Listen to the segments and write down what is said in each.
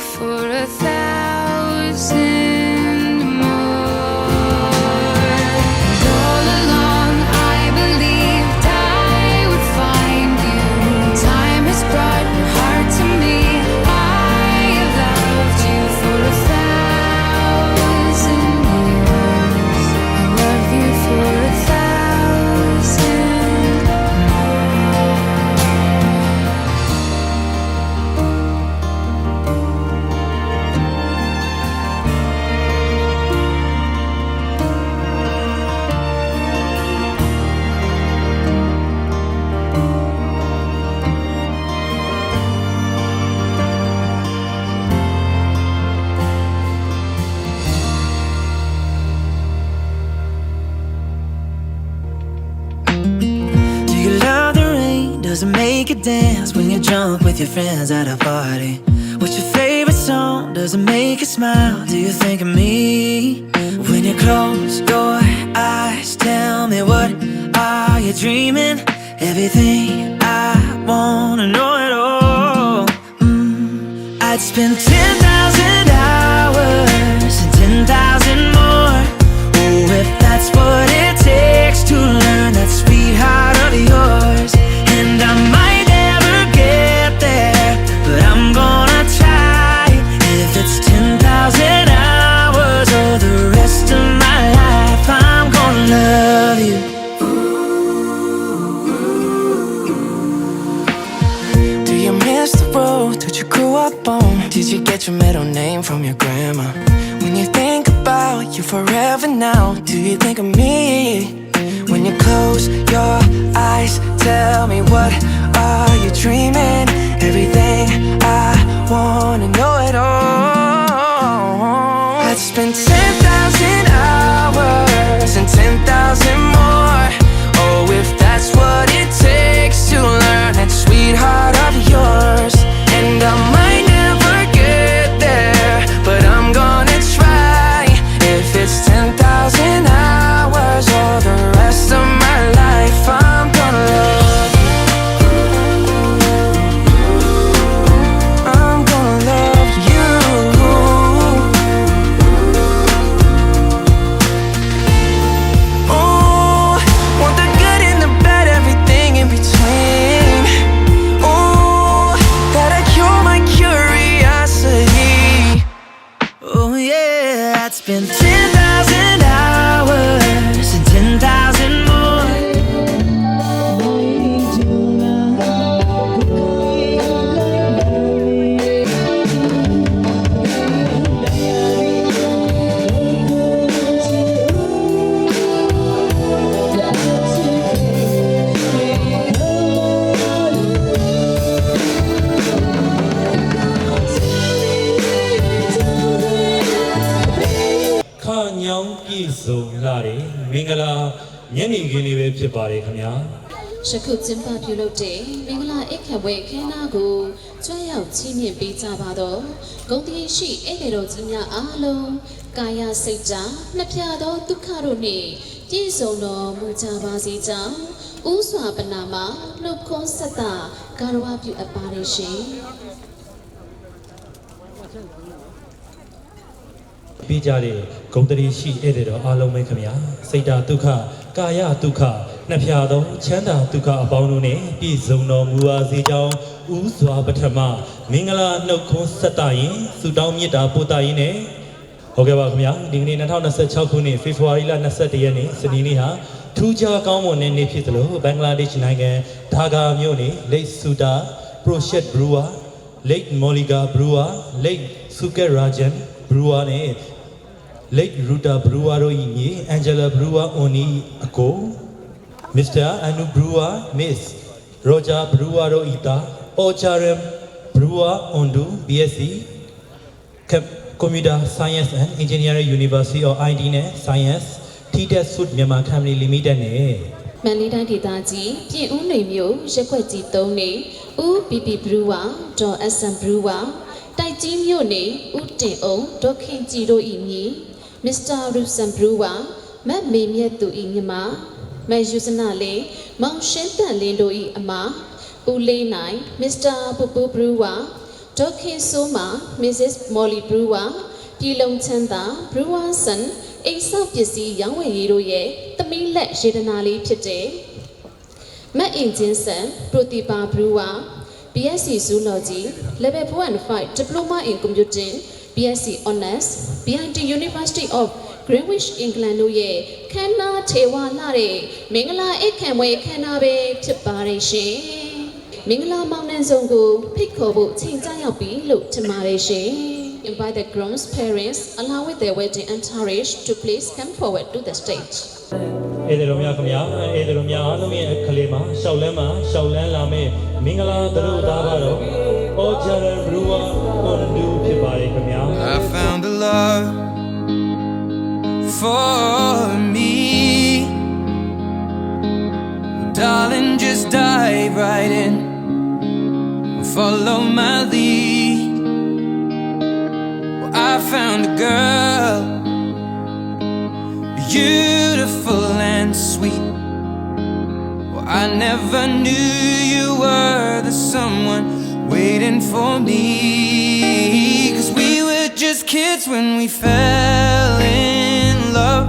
for 1,000 more. And all along I believed I would find you. Time has brought your heart to me. I have loved you for 1,000 years. I love you for 1,000 more. Do you love the rain? Does it make you dance when you're drunk with your friends at a party? What's your favorite song? Does it make you smile? Do you think of me? When you close your eyes, tell me what are you dreaming? Everything I wanna know it all. I'd spend 10,000 hours and 10,000 more. Oh, if that's what it takes to learn that sweetheart of yours. And I might never get there, but I'm gonna try. If it's 10,000 hours or the rest of my life, I'm gonna love you. Do you miss the road that you grew up on? Did you get your middle name from your grandma? When you think about you forever now, do you think of me? When you close your eyes, tell me what are you dreaming? Everything I wanna know it all. I'd spend 10,000 hours and 10,000 more. Oh, if that's what it takes to learn that sweetheart of yours. And I might never get there, but I'm gonna try. If it's 10,000 hours or the rest of my life, I'm gonna love you. I'm gonna love you. Oh, want the good and the bad, everything in between. Oh, gotta cure my curiosity. Oh yeah, I'd spend 10,000 hours and 10,000 more.ခညောင်းပြည်စုံလာတယ်မင်္ဂလာညနေခင်းလေးပဲဖြစ်ပါတယ်ခင်ဗျာ ယခုကျင်းပပြုလုပ်တဲ့မင်္ဂလာအိတ်ခတ်ပွဲခင်းနာကိုကျွမ်းရောက်ချီးမြှင့်ပေးကြပါတော့ဂုဏ်တည်ရှိဧည့်သည်တော်ကြီးများအားလုံးကာယစိတ်ဓာတ်နှစ်ဖြာသောဒုက္ခတို့နှင့်ပြည့်စုံတော်မူကြပါစေကြောင်းဥစွာပနာမနှုတ်ခွန်းဆက်တာဂါရဝပြုအပ်ပါတယ်ရှင် ပြီးကြတဲ့ဂုံတရီရှိဧည့်သည်တော်အားလုံးပဲခင်ဗျာစိတ်ဓာတ်ဒုက္ခကာယဒုက္ခနှစ်ဖြာသောချမ်းသာဒုက္ခအပေါင်းတို့နဲ့ပြည့်စုံတော်မူပါစေကြောင်းဥစွာပထမမင်္ဂလာနှုတ်ခွန်းဆက်တာရင်ဆုတောင်းမေတ္တာပို့တာရင်နဲ့ဟုတ်ကဲ့ပါခင်ဗျာဒီကနေ့2026ခုနှစ်ဖေဖော်ဝါရီလ21ရက်နေ့စနေနေ့ဟာထူးခြားကောင်းမွန်တဲ့နေ့ဖြစ်သလိုဘင်္ဂလားဒေ့ရှ်နိုင်ငံဒါကာမြို့နယ်လိတ်ဆူတာပရိုရှက်ဘရူဝါလိတ်မော်လီဂါဘရူဝါလိတ်ဆူကက်ရာဂျန်ဘရူဝါနဲ့လိတ်ရူတာဘရူဝါတို့၏မြေအန်ဂျလာဘရူဝါအွန်နီအကိုမစ္စတာအန်နူဘရူဝါမစ်ရောဂျာဘရူဝါတို့၏သားအော်ချာရမ်ဘရူဝါအွန်ဒူ BSc Computer Science and Engineering University of IT နဲ့ Science TTEC Sud Myanmar Company Limited နဲ့ မန္တလေးတိုင်းဒေသကြီးပြင်ဦးလွင်မြို့ရက်ွက်ကြီး3နေဦးပီပီဘရူဝါဒေါ်အဆန်ဘရူဝါတိုက်ကြီးမြို့နေဦးတင်အောင်ဒေါခင်ကြည်တို့၏မြေမစ္စတာရူဆန်ဘရူဝါမတ်မေမြတ်သူ၏ညီမမယူစနာလေးမောင်ရှင်းတန်လင်းတို့၏အမဦးလေးနိုင်မစ္စတာပူပူဘရူဝါ ဒေါက်ခင်ဆိုမာ Mrs. Molly Brewer ပြည်လုံချမ်းသာ Brewer Son အိမ်ဆောက်ပစ္စည်းရောင်းဝယ်ရေးတို့ရဲ့သမီးလက်ရေဒနာလေးဖြစ်တဲ့မတ်အင်ဂျင်ဆန် Pratibha Brewer BSc Zoology Level 4 and 5 Diploma in Computing BSc Honours BIT University of Greenwich England တို့ရဲ့ခမ်းနားထေဝါလာတဲ့မင်္ဂလာအိတ်ခံပွဲခမ်းနားပဲဖြစ်ပါတယ်ရှင်မင်္ဂလာမောင်နှံဆုံးကိုဖိတ်ခေါ်ဖို့ချိန်ကြရောက်ပြီလို့ထင်ပါတယ်ရှင် Invite the groom's parents along with their wedding entourage to please come forward to the stage ဧည့်သည်တော်များခင်ဗျာဧည့်သည်တော်များအားလုံးရဲ့အခလေးမှာရှောက်လန်းလာမယ့်မင်္ဂလာသတို့သားကတော့ Ojaran Brewer ကွန်ဒူဖြစ်ပါတယ်ခင်ဗျာ I found a love for me. Darling, just dive right in. Follow my lead. Well, I found a girl, beautiful and sweet. Well, I never knew you were the someone waiting for me. 'Cause we were just kids when we fell in love,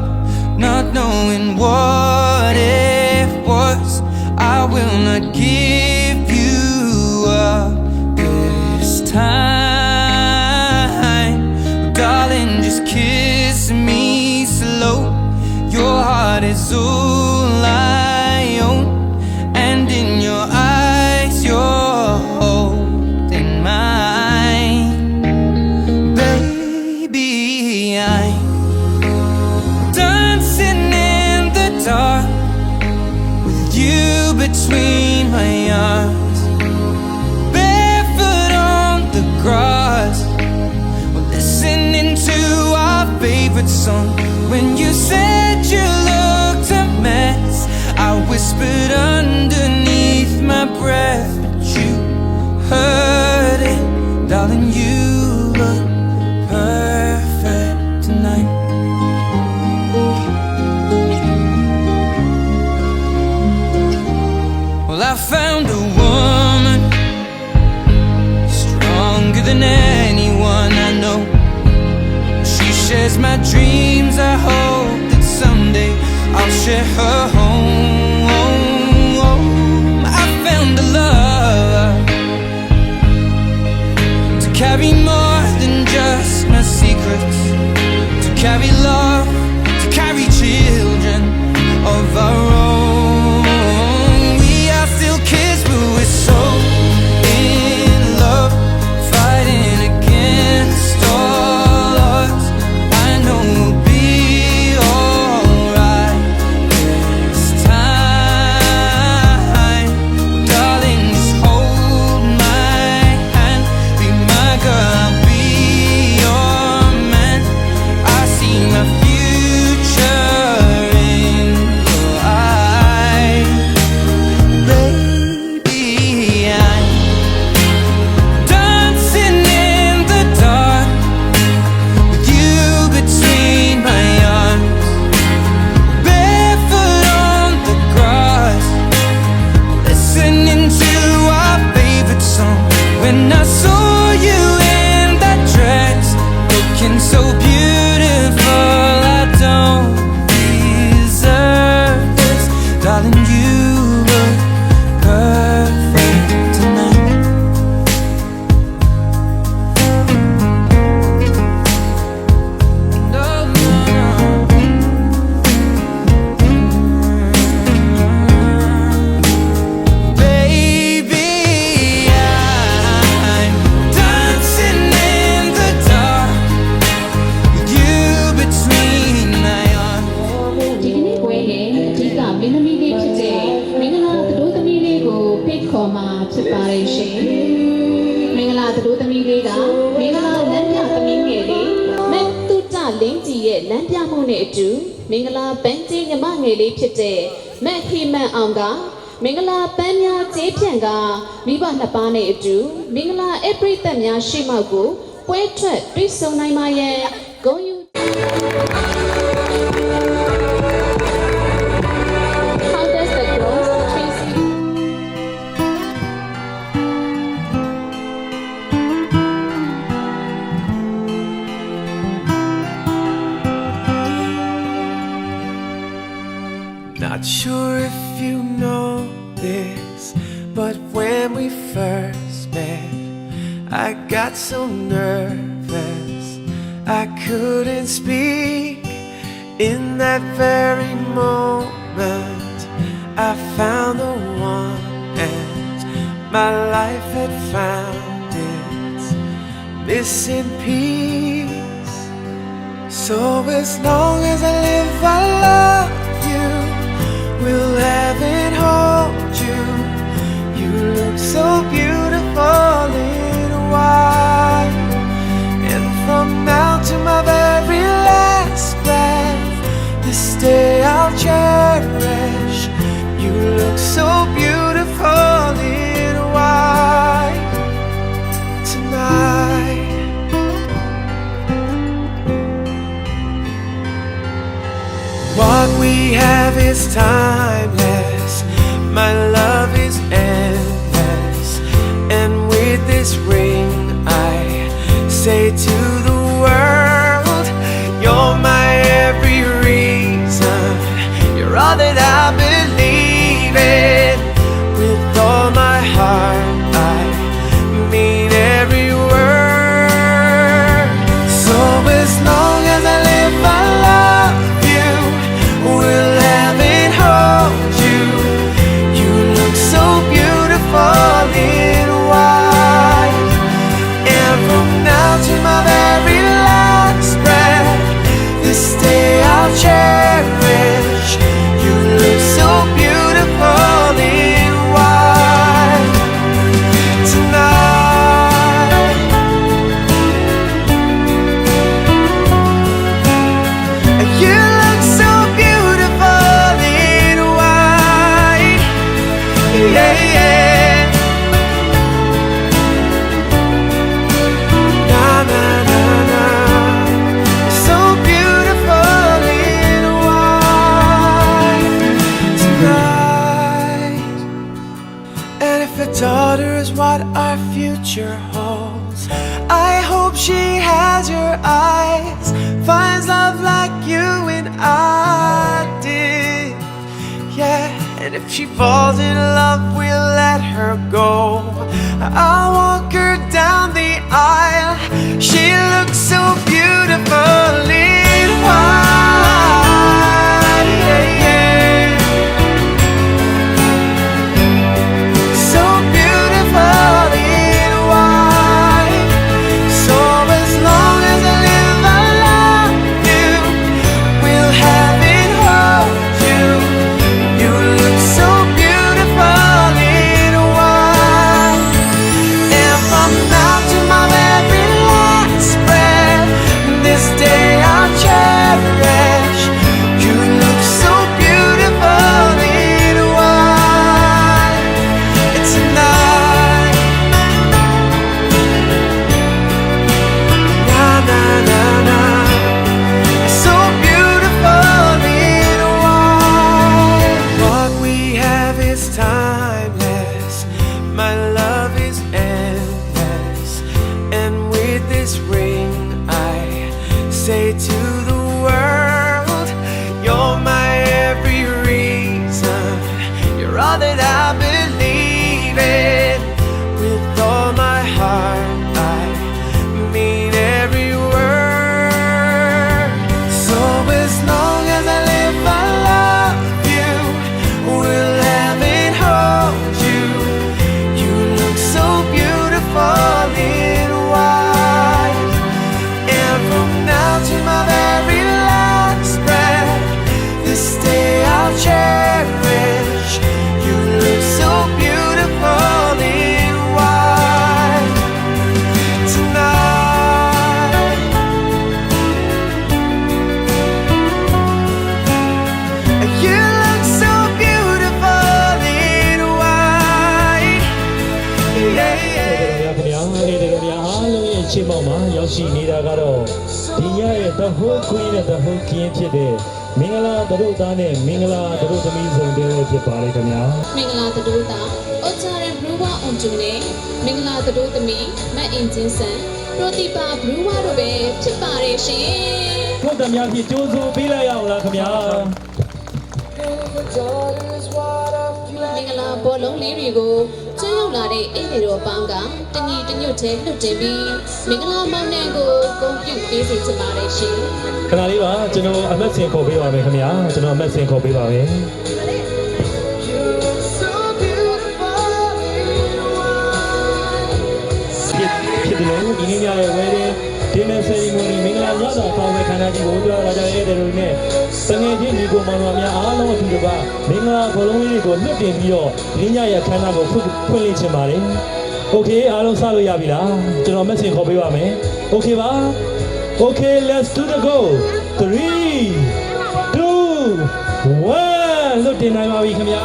not knowing what it was. I will not give you up this time. Darling, just kiss me slow. Your heart is all I own, and in your eyes you're holding mine. Baby, I'm dancing in the dark with you between my arms, barefoot on the grass. We're listening to our favorite song. When you said you looked a mess, I whispered underneath my breath, but you heard it. Darling, you look perfect tonight. Well, I found a woman stronger than anyone I know. She shares my dreams. I hope that someday I'll share her home. I found a love to carry more than just my secrets, to carry love, to carry children of our own. We are still kids, but we're so in love, fighting against all odds. I know we'll be alright this time. Darling, just hold my hand, be my girl, I'll be your man. I see my future in your eyes. Baby, I'm dancing in the dark with you between my arms, barefoot on the grass, listening to our favorite song. When I saw you in that dress, looking so beautiful, I don't deserve this. Darling, you look perfect tonight. No, no, baby, I'm dancing in the dark with you between my arms. ဒီကနေ့ပွဲရဲ့အဓိကမင်းသမီးလေးဖြစ်တဲ့မင်္ဂလာသတို့သမီးလေးကိုဖိတ်ခေါ်မှာဖြစ်ပါတယ်ရှင်မင်္ဂလာသတို့သမီးလေးကမင်္ဂလာလမ်းပြသမီးငယ်လေးမက်တုတလင်းကြီးရဲ့လမ်းပြမှုနဲ့အတူမင်္ဂလာပန်းကြီးညီမငယ်လေးဖြစ်တဲ့မက်ဟီမန်အောင်ကမင်္ဂလာပန်းများကျေးဖြန့်ကမိဘနှစ်ပါးနဲ့အတူမင်္ဂလာအပရိသတ်များရှိမှကိုပွဲထွက်တွေ့ဆုံနိုင်ပါရန်ဂုဏ်ယူ How does the girls Tracy Not sure if you know this, but when we first met, I got so nervous I couldn't speak. In that very moment, I found the one, and my life had found its missing piece. So as long as I live, I love you, will have and hold you. You look so beautiful in white, and from now to my very last breath, this day I'll cherish. You look so beautiful in white tonight. What we have is timeless, my love is endless, and with this ring I say to the world, you're my every reason, you're all that I believe in. With all my heart I mean every word. So as long as I live, I love you, will have and hold you. You look so beautiful in white, and from now to my very last breath, this day I'll cherish. You look so beautiful in white tonight. You look so beautiful in white, yeah, yeah. Na na na na, so beautiful in white tonight. And if a daughter is what our future holds, I hope she has your eyes, finds love like you and I did. Yeah, and if she falls in love, we'll let her go. I'll walk her down the aisle. She looks so beautiful in white, yeah, yeah. So beautiful in white. So as long as I live, I love you, will have and hold you. You look so beautiful in white, and from now to my very last breath, this day I'll cherish. You look so beautiful in white tonight. Na na na na, so beautiful in white. What we have is timeless, my love is endless, and with this ring I say to the world, you're my every reason, you're all that I believe in. With all my heart I mean every word. So as long as I live, I love you, will have and hold you. You look so beautiful in white, and from now to my very last breath, this day I'll cherish. You look so beautiful in white tonight. You look so beautiful in white, yeah, yeah. ခင်ဗျာနေ့တကယ်များအားလုံးရဲ့ချစ်မောင်မှာရောက်ရှိနေတာကတော့ဒီညရဲ့ The Whole Queen နဲ့ The Whole King ဖြစ်တဲ့မင်္ဂလာတို့သားနဲ့မင်္ဂလာတို့သမီးစုံတဲ့ဖြစ်ပါလေခင်ဗျာ မင်္ဂလာတို့တာအိုချာရန်ဘရူဝါအွန်ဂျူနဲ့မင်္ဂလာတို့သမီးမတ်အင်ဂျင်ဆန်ပရိုတီပါဘရူဝါတို့ပဲဖြစ်ပါတယ်ရှင် ဘုဒ္ဓများဖြစ်ကြိုးစိုးပေးလိုက်ရအောင်လားခင်ဗျာ မင်္ဂလာဘောလုံးလေးတွေကိုကျွမ်းရောက်လာတဲ့အိမ်တွေတော်ပေါင်းကတညီတညွတ်တည်းလွတ်တင်ပြီးမင်္ဂလာမောင်နှံကိုဂုဏ်ပြုပေးစီချင်ပါတယ်ရှင် ခဏလေးပါကျွန်တော်အမတ်စင်ခေါ်ပေးပါမယ်ခင်ဗျာကျွန်တော်အမတ်စင်ခေါ်ပေးပါမယ်ဖြစ်တယ်လို့ဒီနေ့ညရဲ့ wedding dinner ceremony မင်္ဂလာညစာဆောင်တဲ့ခန္ဓာကြီးကိုပြောလာကြတဲ့တဲ့လူတွေနဲ့တငယ်ချင်းညီကိုမောင်နှမများအားလုံးအထူးတပါမင်္ဂလာဘောလုံးလေးတွေကိုလွတ်တင်ပြီးတော့ဒီညရဲ့ခန္ဓာကိုဖွင့်လှစ်ချင်ပါတယ်။ Okay အားလုံးစလို့ရပြီလားကျွန်တော် message ခေါ်ပေးပါမယ်။ Okay ပါ Okay let's do the go 3 2 1လွတ်တင်နိုင်ပါပြီခင်ဗျာ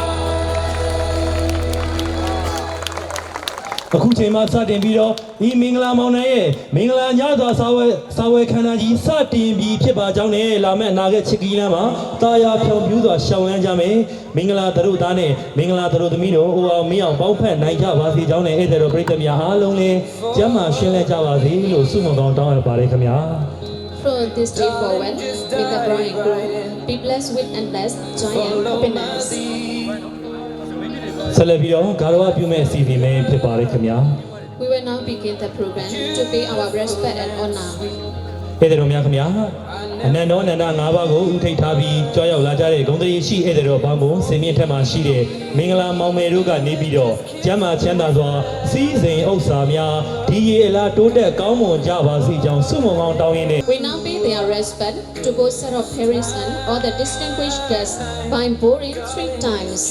အခုချိန်မှာစတင်ပြီးတော့ဒီမင်္ဂလာမောင်နှံရဲ့မင်္ဂလာညသာစာဝဲခန္ဓာကြီးစတင်ပြီးဖြစ်ပါကြောင်းနဲ့လာမယ့်အနာဂတ်ချစ်ကီးလမ်းမှာတာယာဖြောင်ပြူးစွာရှောင်လန်းကြမယ်မင်္ဂလာသတို့သားနဲ့မင်္ဂလာသတို့သမီးတို့အိုအောင်မင်းအောင်ပေါင်းဖက်နိုင်ကြပါစေကြောင်းနဲ့ဧည့်သည်တော်ပရိသတ်များအားလုံးလည်းကျမ်းမာရှင်းလန်းကြပါစေလို့ဆုမွန်ကောင်းတောင်းရပါတယ်ခင်ဗျာ From this day forward with the bride and groom be blessed with endless joy and happiness ဆက်လက်ပြီးတော့ဂါရဝပြုမဲ့အစီအစဉ်ပဲဖြစ်ပါတယ်ခင်ဗျာ We will now begin the program to pay our respect and honor ဧည့်သည်တော်များခင်ဗျာအနန္တောအနန္တ၅ပါးကိုဥထိတ်ထားပြီးကြွားရောက်လာကြတဲ့ဂုဏ်သရေရှိဧည့်သည်တော်ပေါင်းကိုစင်မြင့်ထက်မှရှိတဲ့မင်္ဂလာမောင်မယ်တို့ကနေပြီးတော့ကျမ်းမာချမ်းသာစွာစီးစိမ်ဥစ္စာများဒီရေအလားတိုးတက်ကောင်းမွန်ကြပါစေကြောင်းဆုမွန်ကောင်းတောင်းရင်းနဲ့ We now pay their respect to both set of parents and all the distinguished guests by bowing 3 times.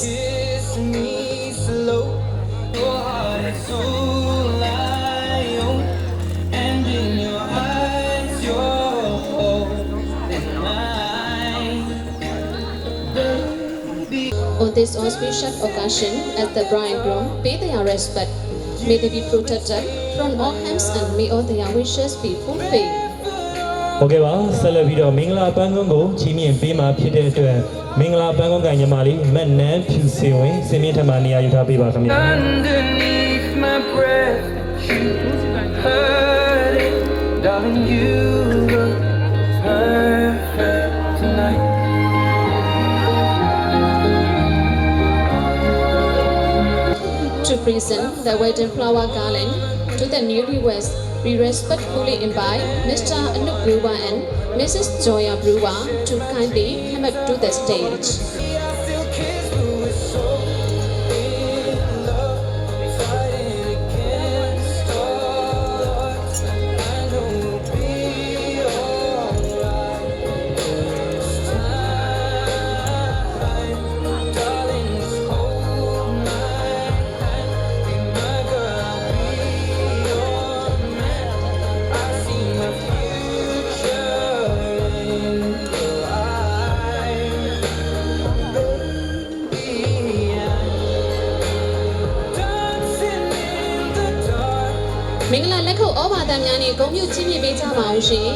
On this auspicious occasion, as the bride and groom pay their respect, may they be protected from all harms and may all their wishes be fulfilled. ဟုတ်ကဲ့ပါဆက်လက်ပြီးတော့မင်္ဂလာပန်းကုန်းကိုချီးမြှင့်ပေးမှာဖြစ်တဲ့အတွက်မင်္ဂလာပန်းကုန်းကညီမလေးမတ်နန်းဖြူစင်ဝင်စင်မြင့်ထက်မှနေရာယူထားပေးပါခင်ဗျာ Underneath my breath, you heard it, darling. You look perfect tonight. To present the wedding flower garland to the newlyweds, we respectfully invite Mr. Anup Brewer and Mrs. Joya Brewer to kindly come up to the stage.မင်္ဂလာလက်ခုပ်ဩဘာသာများနဲ့ဂုဏ်ပြုချီးမြှင့်ပေးကြပါအောင်ရှင်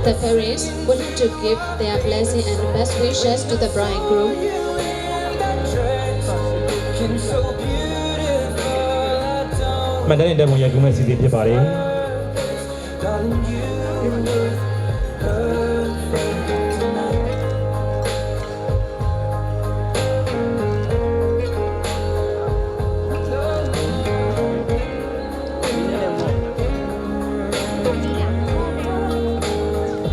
The parents would like to give their blessing and best wishes to the bride and groom. မန္တလေးတက်ပုံရိုက်ကူးမဲ့စီစဉ်ဖြစ်ပါတယ် Darling, you look perfect tonight.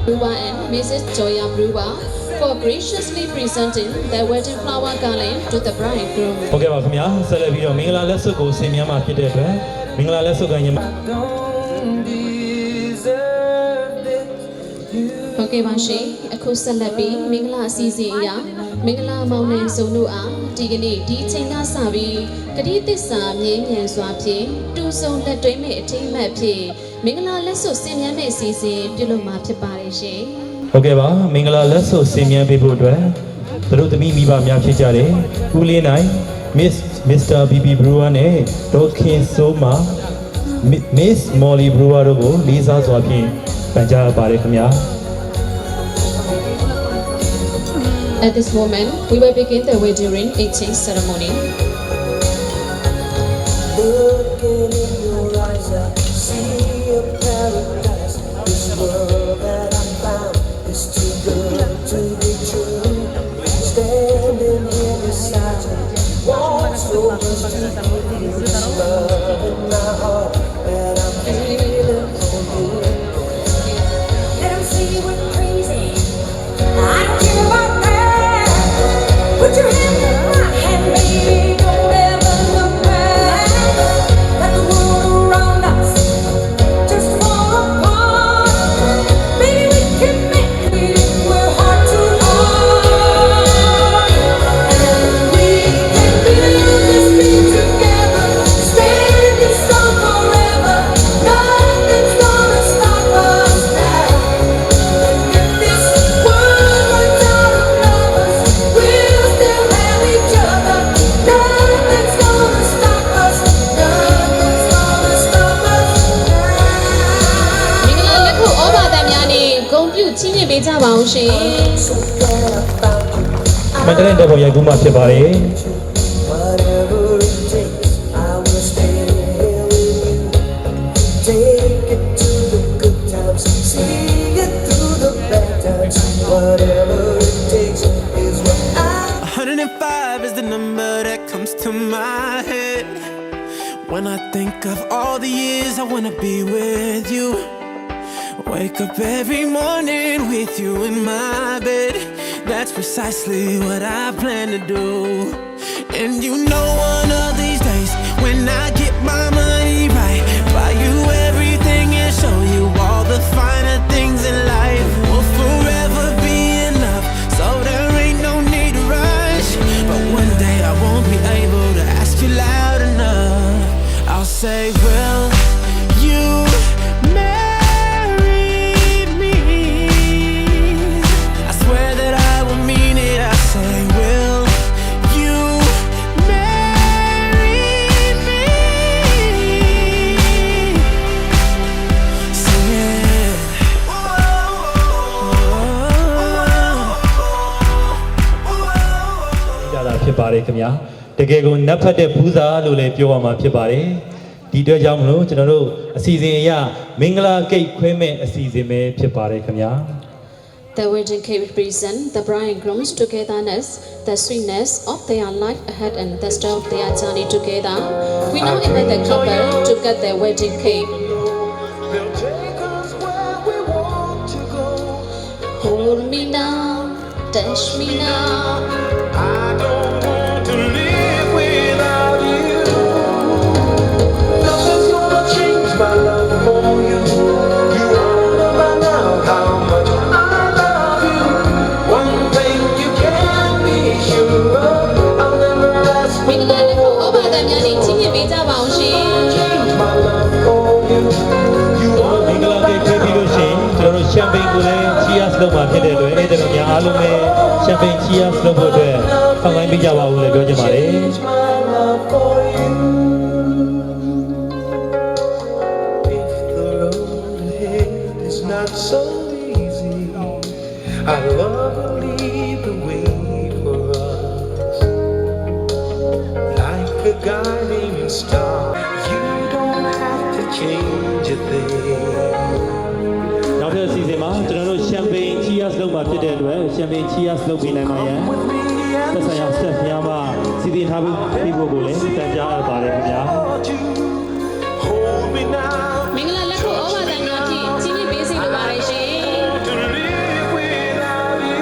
Brewer and Mrs. Joya Brewer for graciously presenting their wedding flower garland to the bride and groom. ဟုတ်ကဲ့ပါခင်ဗျာဆက်လက်ပြီးတော့မင်္ဂလာလက်စွပ်ကိုဆင်မြန်းမှာဖြစ်တဲ့အတွက်မင်္ဂလာလက်စွပ်ကညီမ Don't deserve this. You ဟုတ်ကဲ့ပါရှင်အခုဆက်လက်ပြီးမင်္ဂလာအစီအစဉ်အရာမင်္ဂလာမောင်နှံစုံတို့အားဒီကနေ့ဒီအချိန်ကစပြီးဂတိသစ္စာမြင်းမြန်စွာဖြင့်တူဆုံလက်တွဲမဲ့အထိမ်းအမှတ်ဖြင့်မင်္ဂလာလက်စွပ်ဆင်မြန်းမဲ့အစီအစဉ်ပြုလုပ်မှာဖြစ်ပါတယ်ရှင် ဟုတ်ကဲ့ပါမင်္ဂလာလက်စွပ်ဆင်မြန်းပေးဖို့အတွက်သူတို့သမီးမိဘများဖြစ်ကြတယ်ဦးလေးနိုင် Mr. BB Brewer နဲ့ဒေါ်ခင်စိုးမာ Miss Molly Brewer တို့ကိုလေးစားစွာဖြင့်ပန်ကြားပါတယ်ခင်ဗျာ At this moment, we will begin the wedding ring exchange ceremony. Looking in your eyes, I see a paradise. This world that I'm Let 'em see we're crazy. I don't care about that. Put your hand in my hand, baby. Don't ever look back. Let the world around us just fall apart. Maybe we can make it if we're heart to heart. And we can build this dream together. Standing strong forever. Nothing's gonna stop us now. If this world runs out of lovers, we'll still have each other. Nothing's gonna stop us. Nothing's gonna stop us now. မင်္ဂလာလက်ခုဩဘာသများနဲ့ဂုဏ်ပြုချီးမြှင့်ပေးကြပါအောင်ရှင် မန္တလေးတပ်ပေါ်ရိုက်ကူးမှဖြစ်ပါတယ် Whatever it takes, I will stay here with you. Take it to the good times, see it through the bad times. Whatever it takes is what I. 105 is the number that comes to my head when I think of all the years I wanna be with you. Wake up every morning with you in my bed. That's precisely what I plan to do. And you know one of these days when I get my money right, buy you everything and show you all the finer things in life. Will forever be enough, so there ain't no need to rush. But one day I won't be able to ask you loud enough. I'll say, will you marry me? I swear that I will mean it. I say, will you marry me? Sing it. ကြတာဖြစ်ပါတယ်ခင်ဗျာတကယ်ကိုနတ်ဖတ်တဲ့ဘူးစာလို့လည်းပြောရမှာဖြစ်ပါတယ်ဒီအတွက်ကြောင့်မလို့ကျွန်တော်တို့အစီအစဉ်အရမင်္ဂလာကိတ်ခွဲမဲ့အစီအစဉ်ပဲဖြစ်ပါတယ်ခင်ဗျာ The wedding cake represent the bride and groom's togetherness, the sweetness of their life ahead and the start of their journey together. We now invite the couple to cut their wedding cake. They'll take us where we want to go. Hold me now, touch me now. I don't want to live without you. Nothing's gonna change my love for you. You all know by now how much I love you. One thing you can be sure of, I'll never ask မင်္ဂလာလက်ခုဩဘာသများနဲ့ချီးမြှင့်ပေးကြပါအောင်ရှင် change my love for you. You all မင်္ဂလာကိတ်ခွဲပြီးလို့ရှိရင်ကျွန်တော်တို့ရှမ်ပိန်ကိုလည်း cheers လုပ်မှာဖြစ်တဲ့အတွက်အဲ့ဒါများအားလုံးပဲရှမ်ပိန် cheers လုပ်ဖို့အတွက်ဖောင်းပိုင်းပေးကြပါဦးလို့ပြောချင်ပါတယ် change my love for you. If the road ahead is not so easy, I love will lead the way for us. Like a guiding star, you don't have to change a thing. နောက်ထပ်အစီအစဉ်မှာကျွန်တော်တို့ရှမ်ပိန် cheers လုပ်မှာဖြစ်တဲ့အတွက်ရှမ်ပိန် cheers လုပ်ပေးနိုင်ပါရန် With me သက် and ဆိုင်ရာဆက်များမှစီစဉ်ထားပြီးဖို့ကိုလည်းတန်ကြားအပ်ပါတယ်ခင်ဗျာ hold you. Hold me now. မင်္ဂလာလက်ခုဩဘာသများဖြင့်ချီးမြှင့်ပေးစီလိုပါတယ်ရှင် To live without you.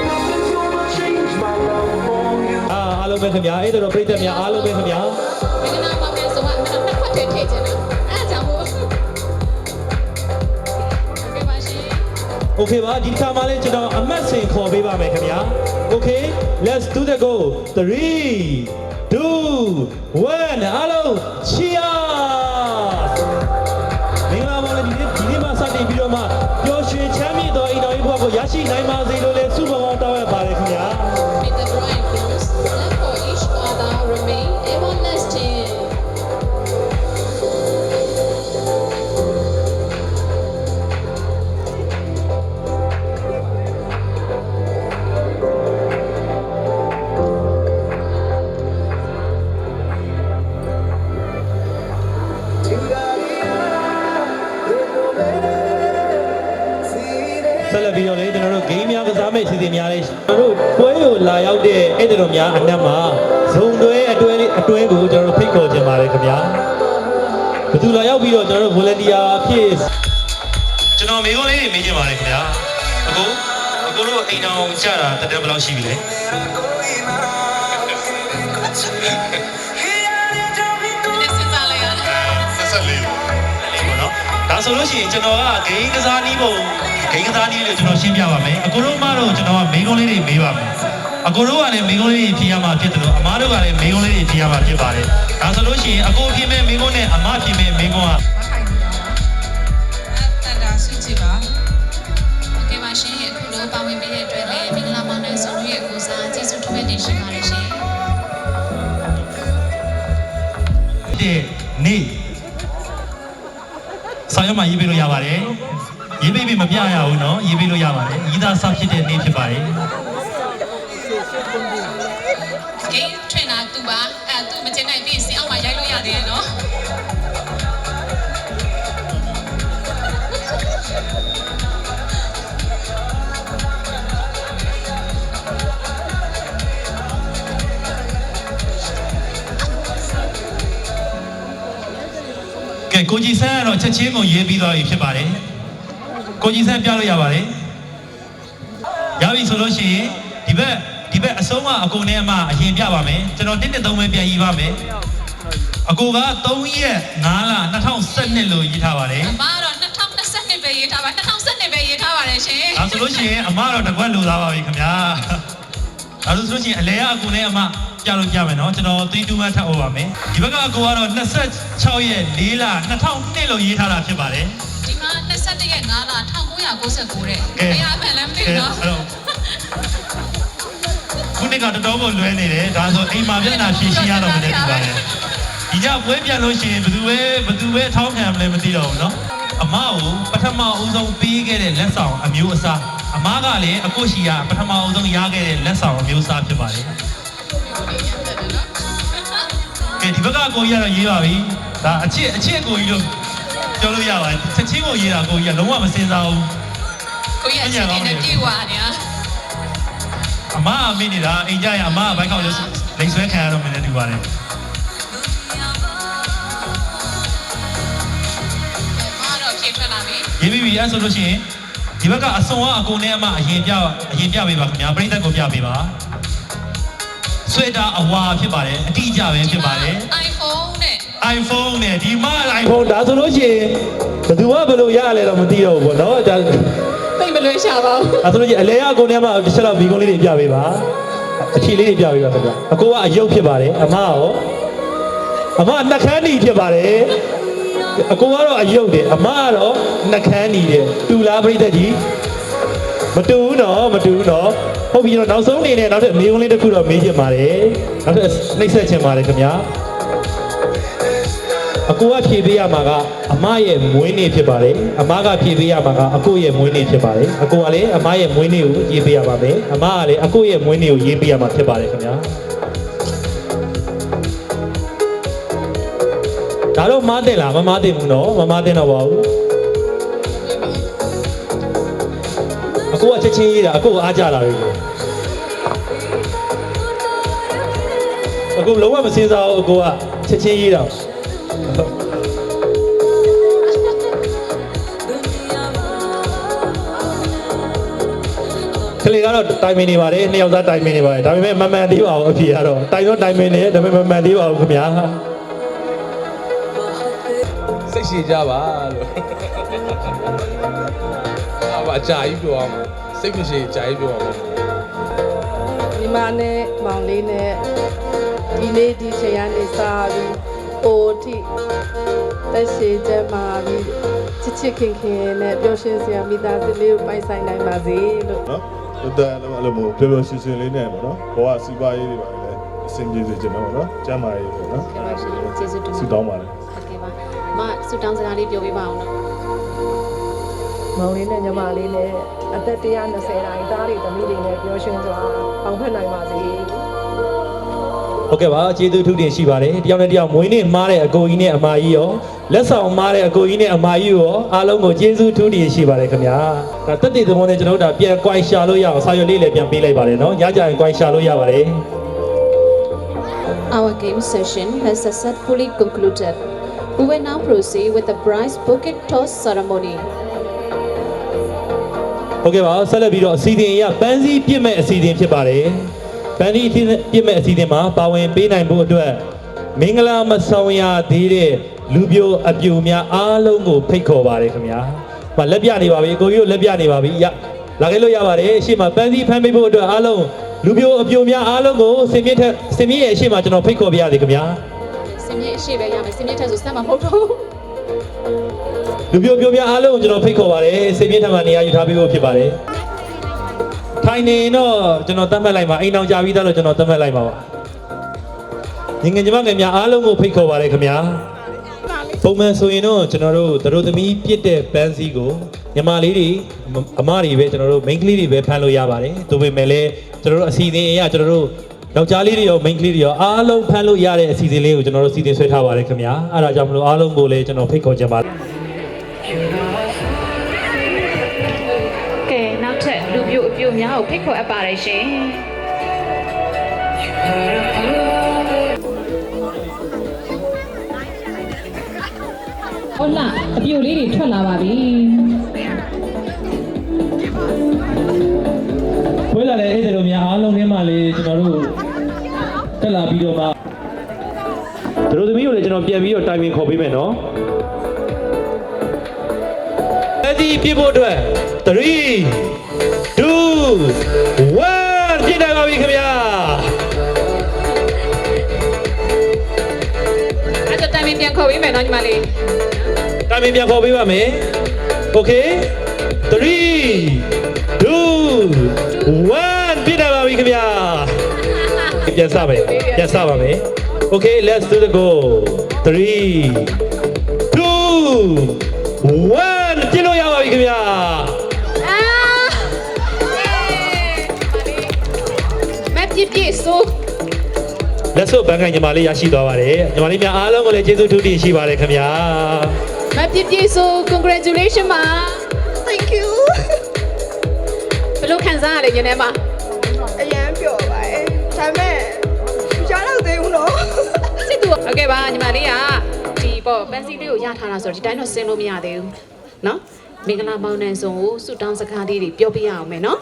Nothing's gonna change my love for you. အားလုံးပဲခင်ဗျာအဲ့ဒါတော့ပြိတ္တများအားလုံးပဲခင်ဗျာ မင်္ဂလာပါမယ်ဆိုမှနှစ်ဖက်တွေထည့်ခြင်းနဲ့အဲ့ဒါကြောင့်မို့โอเคပါရှင် โอเคပါဒီခါမှလည်းကျွန်တော်အမတ်စင်ခေါ်ပေးပါမယ်ခင်ဗျာ Okay let's do the go 3 2 1အားလုံး cheers မင်္ဂလာပါလေဒီနေ့မှစတင်ပြီးတော့မှပျော်ရွှင်ချမ်းမြေ့သောအိမ်တော်ကြီးဘဝကိုရရှိနိုင်ပါစေလို့လည်းဆုမွန်တောင်းရပါတယ်ခင်ဗျာ May the bride and grooms love for each other remain everlasting. ဆက်လက်ပြီးတော့လေကျွန်တော်တို့ game များကစားမယ့်အစီအစဉ်များလေးကျွန်တော်တို့ပွဲကိုလာရောက်တဲ့ဧည့်သည်တော်များအနက်မှာဇို အတွင်းကိုကျွန်တော်တို့ဖိတ်ခေါ်ခြင်းပါတယ်ခင်ဗျာဘယ်သူလာရောက်ပြီးတော့ကျွန်တော်တို့ volunteer ဖြစ်ကျွန်တော်မိကုန်းလေးတွေမေးချင်ပါတယ်ခင်ဗျာအခုတို့အိမ်တော်ကြတာတက်တက်ဘယ်လောက်ရှိပြီလဲဒါဆိုလို့ရှိရင်ကျွန်တော်ကဂိမ်းကစားနည်းလို့ကျွန်တော်ရှင်းပြပါမယ်အကိုတို့မှတော့ကျွန်တော်ကမိကုန်းလေးတွေမေးပါမယ်အကိုတို့ကလည်းမိကုန်းလေးတွေဖြေရမှာဖြစ်တယ်လို့အမားတို့ကလည်းမိကုန်းလေးတွေဖြေရမှာဖြစ်ပါတယ်ဒါဆိုလို့ရှိရင်အကိုဖြေမဲ့မိကုန်းနဲ့အမဖြေမဲ့မိကုန်းကတန်တာဆွကြည့်ပါကဲပါရှင်အခုလိုပါဝင်ပေးတဲ့အတွက်လည်းမင်္ဂလာမောင်နှံဆောင်ရဲ့ကိုစားကျေးဇူးတင်တင်ရှိပါတယ်ရှင်ဒီနေ့ဆောင်းရမှာရေးပေးလို့ရပါတယ်ရေးပေးပြီးမပြရဘူးเนาะရေးပေးလို့ရပါတယ်ဤသားစဖြစ်တဲ့နေ့ဖြစ်ပါတယ်ကဲထင်တာသူပါသူမချင်နိုင်ပြီးစင်အောင်မှာရိုက်လို့ရသေးရဲ့နော်ကဲကိုကြီးဆန်းကတော့ချက်ချင်းကိုရေးပြီးသွားပြီဖြစ်ပါတယ်ကိုကြီးဆန်းပြလို့ရပါတယ်ရပြီဆိုလို့ရှိရင်ဒီဘက်အဆုံးကအကိုနဲ့အမအရင်ပြပါမယ်ကျွန်တော်1 2 3ပဲပြန်ရေးပါမယ်အကိုက3ရက်5လ2012လို့ရေးထားပါတယ်အမကတော့2022ပဲရေးထားပါ2012ပဲရေးထားပါတယ်ရှင်ဒါဆိုလို့ရှိရင်အမတော့တကွက်လိုသားပါပြီခင်ဗျာဒါဆိုလို့ရှိရင်အလဲကအကိုနဲ့အမပြလို့ပြမယ်နော်ကျွန်တော်3 2 1ထပ်အောင်ပါမယ်ဒီဘက်ကအကိုကတော့26ရက်4လ2002လို့ရေးထားတာဖြစ်ပါတယ်ဒီမှာ21ရက်5လ1999တဲ့ဘယ်အမှန်လဲမသိဘူးနော်ခုနှစ်ကတော်တော်ကိုလွဲနေတယ်ဒါဆိုအိမ်မှာပြဿနာဖြေရှင်းရတော့မလဲဒီပါတယ်ဒီကြပွဲပြန်လို့ရှိရင်ဘယ်သူပဲထောင်းခံမလဲမသိတော့ဘူးเนาะအမကိုပထမအဦးဆုံးပေးခဲ့တဲ့လက်ဆောင်အမျိုးအစားအမကလည်းအကိုရှိကပထမအဦးဆုံးရခဲ့တဲ့လက်ဆောင်အမျိုးအစားဖြစ်ပါတယ်ကဲဒီဘက်ကကိုကြီးကတော့ရေးပါပြီဒါအချစ်ကိုကြီးလို့ပြောလို့ရပါတယ်ချက်ချင်းကိုရေးတာကိုကြီးကလုံးဝမစင်စားဘူးကိုကြီးအချစ်နဲ့ပြေဝါနေတာအမအမေနေတာအိမ်ကြရအမဘိုက်ခေါက်လို့လိန်ဆွဲခံရတော့မင်းလည်းတူပါတယ်ရေးပြီးပြီအဲ့ဆိုလို့ရှိရင်ဒီဘက်ကအစုံကအကိုနဲ့အမအရင်ပြပေးပါခင်ဗျာပြိဿကိုပြပေးပါဆွဲတာအဝါဖြစ်ပါတယ်အတိအကျပဲဖြစ်ပါတယ် iPhone နဲ့ဒီမှာ iPhone ဒါဆိုလို့ရှိရင်ဘယ်သူကဘယ်လိုရရလဲတော့မသိတော့ဘူးပေါ့နော်ဒါသိမလွှဲရှာပါဘူးအဲ့ဆိုလို့ရှိရင်အလဲအကိုနဲ့အမတစ်ချက်တော့ဗီကုန်းလေးတွေပြပေးပါအဖြေလေးတွေပြပေးပါခင်ဗျာအကိုကအယုတ်ဖြစ်ပါတယ်အမနှက်ခမ်းနီဖြစ်ပါတယ်အကိုကတော့အယုတ်တယ်အမကတော့နှက်ခမ်းနီတယ်တူလားပြိသက်ကြီးမတူဘူးနော်ဟုတ်ပြီတော့နောက်ဆုံးအနေနဲ့နောက်ထပ်မေးခွန်းလေးတစ်ခုတော့မေးချင်ပါတယ်နောက်ထပ်နှိပ်စက်ချင်ပါတယ်ခင်ဗျာအကိုကဖြေပေးရမှာကအမရဲ့မွေးနေ့ဖြစ်ပါတယ်အမကဖြေပေးရမှာကအကိုရဲ့မွေးနေ့ဖြစ်ပါတယ်အကိုကလည်းအမရဲ့မွေးနေ့ကိုရေးပေးရပါမယ်အမကလည်းအကိုရဲ့မွေးနေ့ကိုရေးပေးရမှာဖြစ်ပါတယ်ခင်ဗျာဒါတော့မားတင်လားမမားတင်ဘူးနော်မမားတင်တော့ပါဘူးအကိုကချက်ချင်းရေးတာအကိုကအားကြလာပြီအကိုလုံးဝမစင်းစားဘူးအကိုကချက်ချင်းရေးတာကလေးကတော့တိုင်မင်နေပါတယ်နှစ်ယောက်သားတိုင်မင်နေပါတယ်ဒါပေမဲ့မမှန်သေးပါဘူးအဖေကတော့တိုင်တော့တိုင်မင်နေဒါပေမဲ့မမှန်သေးပါဘူးခင်ဗျာစိတ်ရှည်ကြပါလို့အကြာကြီးပြောအောင်စိတ်မရှိအကြာကြီးပြောအောင်ညီမနဲ့မောင်လေးနဲ့ဒီနေ့ဒီချိန်ကနေစပြီးအိုထိတက်ရှိကြမှာပြီးချစ်ခင်နဲ့ပျော်ရွှင်စရာမိသားစုလေးကိုပိုင်ဆိုင်နိုင်ပါစေလို့နော်ဟုတ်တယ်အဲ့လိုမျိုးပျော်ပျော်ရွှင်ရွှင်လေးနဲ့ပေါ့နော်ဘဝစီးပွားရေးတွေပါလေအဆင်ပြေစေချင်တော့ပေါ့နော်ကျမ်းမာရေးပေါ့နော်ကျေးဇူးတင်ဆုတောင်းပါတယ်ဟုတ်ကဲ့ပါမဆုတောင်းစကားလေးပြောပြပါအောင်နော်မောင်လေးနဲ့ညီမလေးနဲ့အသက်120တိုင်းသားတွေသမီးတွေနဲ့ပျော်ရွှင်စွာပေါင်းဖက်နိုင်ပါစေဟုတ်ကဲ့ပါကျေးဇူးထူးတင်ရှိပါတယ်တယောက်နဲ့တယောက်မွေးနေ့မှားတဲ့အကိုကြီးနဲ့အမကြီးရောလက်ဆောင်မှားတဲ့အကိုကြီးနဲ့အမကြီးရောအားလုံးကိုကျေးဇူးထူးတင်ရှိပါတယ်ခင်ဗျာဒါတက်တည်သဘောနဲ့ကျွန်တော်တို့ဒါပြန်ကွိုင်းရှာလို့ရအောင်စာရွက်လေးလည်းပြန်ပေးလိုက်ပါတယ်နော်ညကြရင်ကွိုင်းရှာလို့ရပါတယ် Our game session has successfully concluded. We will now proceed with the prize bouquet toss ceremony. ဟုတ်ကဲ့ပါဆက်လက်ပြီးတော့အစီအစဉ်အရပန်းစည်းပြစ်မဲ့အစီအစဉ်ဖြစ်ပါတယ်ပန်းစည်းပြစ်မဲ့အစီအစဉ်မှာပါဝင်ပေးနိုင်ဖို့အတွက်မင်္ဂလာမဆောင်ရသေးတဲ့လူပြိုအပြိုများအားလုံးကိုဖိတ်ခေါ်ပါတယ်ခင်ဗျာမလက်ပြနေပါပြီကိုကြီးတို့လက်ပြနေပါပြီလာခဲ့လို့ရပါတယ်အရှိမပန်းစည်းဖမ်းပေးဖို့အတွက်အားလုံးလူပြိုအပြိုများအားလုံးကိုစင်မြင့်ရဲ့အရှိမကျွန်တော်ဖိတ်ခေါ်ပြရစီခင်ဗျာစင်မြင့်အရှိပဲရမယ်စင်မြင့်ထက်ဆိုစမ်းမှာမဟုတ်တော့လူပြိုပြိုများအားလုံးကိုကျွန်တော်ဖိတ်ခေါ်ပါတယ်စင်မြင့်ထက်မှနေရာယူထားပေးဖို့ဖြစ်ပါတယ်ထိုင်နေတော့ကျွန်တော်တတ်မှတ်လိုက်ပါအိမ်အောင်ကြပြီးသားလို့ကျွန်တော်တတ်မှတ်လိုက်ပါညီငယ်ညီမငယ်များအားလုံးကိုဖိတ်ခေါ်ပါတယ်ခင်ဗျာပုံမှန်ဆိုရင်တော့ကျွန်တော်တို့တို့သမီးပြစ်တဲ့ပန်းစည်းကိုညီမလေးတွေအမတွေပဲကျွန်တော်တို့မိန်းကလေးတွေပဲဖမ်းလို့ရပါတယ်ဒါပေမဲ့လည်းကျွန်တော်တို့အစီအစဉ်အရကျွန်တော်တို့ယောက်ျားလေးတွေရောမိန်းကလေးတွေရောအားလုံးဖမ်းလို့ရတဲ့အစီအစဉ်လေးကိုကျွန်တော်တို့စီစဉ်ဆွဲထားပါတယ်ခင်ဗျာအဲ့ဒါကြောင့်မလို့အားလုံးကိုလည်းကျွန်တော်ဖိတ်ခေါ်ချင်ပါတယ်ကဲနောက်ထပ်လူပြိုအပြိုများကိုဖိတ်ခေါ်အပ်ပါတယ်ရှင်ဟုတ်လားအပြိုလေးတွေထွက်လာပါပြီခွဲလာတဲ့အဲ့ဒီလိုများအားလုံးထဲမှာလေကျွန်တော်တို့တက်လာပြီးတော့မှတို့သမီးကိုလည်းကျွန်တော်ပြန်ပြီးတော့တိုင်ပင်ခေါ်ပေးမယ်နော်အဲ့ဒီပြဖို့အတွက်3 2 1ပြည့်တယ်ပါပြီခင်ဗျာအဲ့တော့တိုင်ပင်ပြန်ခေါ်ပေးမယ်နော်ညီမလေးတိုင်ပင်ပြန်ခေါ်ပေးပါမယ်โอเค3 2 1ပြည့်တယ်ပါပြီခင်ဗျာပြန်စပါမယ် Okay let's do the go 3 2 1ပြည့်လို့ရပါပြီခင်ဗျာမပြည့်ဆိုလက်စွပ်ဘန်းကိုင်ညီမလေးရရှိသွားပါတယ်ညီမလေးများအားလုံးကိုလည်းကျေးဇူးထူးတင်ရှိပါတယ်ခင်ဗျာမပြည့်ဆို congratulation ပါ Thank you ဘယ်လိုခံစားရလဲညနေမှာအရန်ပျော်ပါတယ်ဒါပေမဲ့ကြားတော့သေးဘူးနော်စစ်သူဟုတ်ကဲ့ပါညီမလေးကဒီပေါ့ပန်းစည်းလေးကိုရထားတာဆိုတော့ဒီတိုင်းတော့ဆင်းလို့မရသေးဘူးเนาะမင်္ဂလာပေါင်းတဲ့ဆုံကိုဆုတောင်းစကားလေးတွေပြောပြရအောင်မယ်เนาะ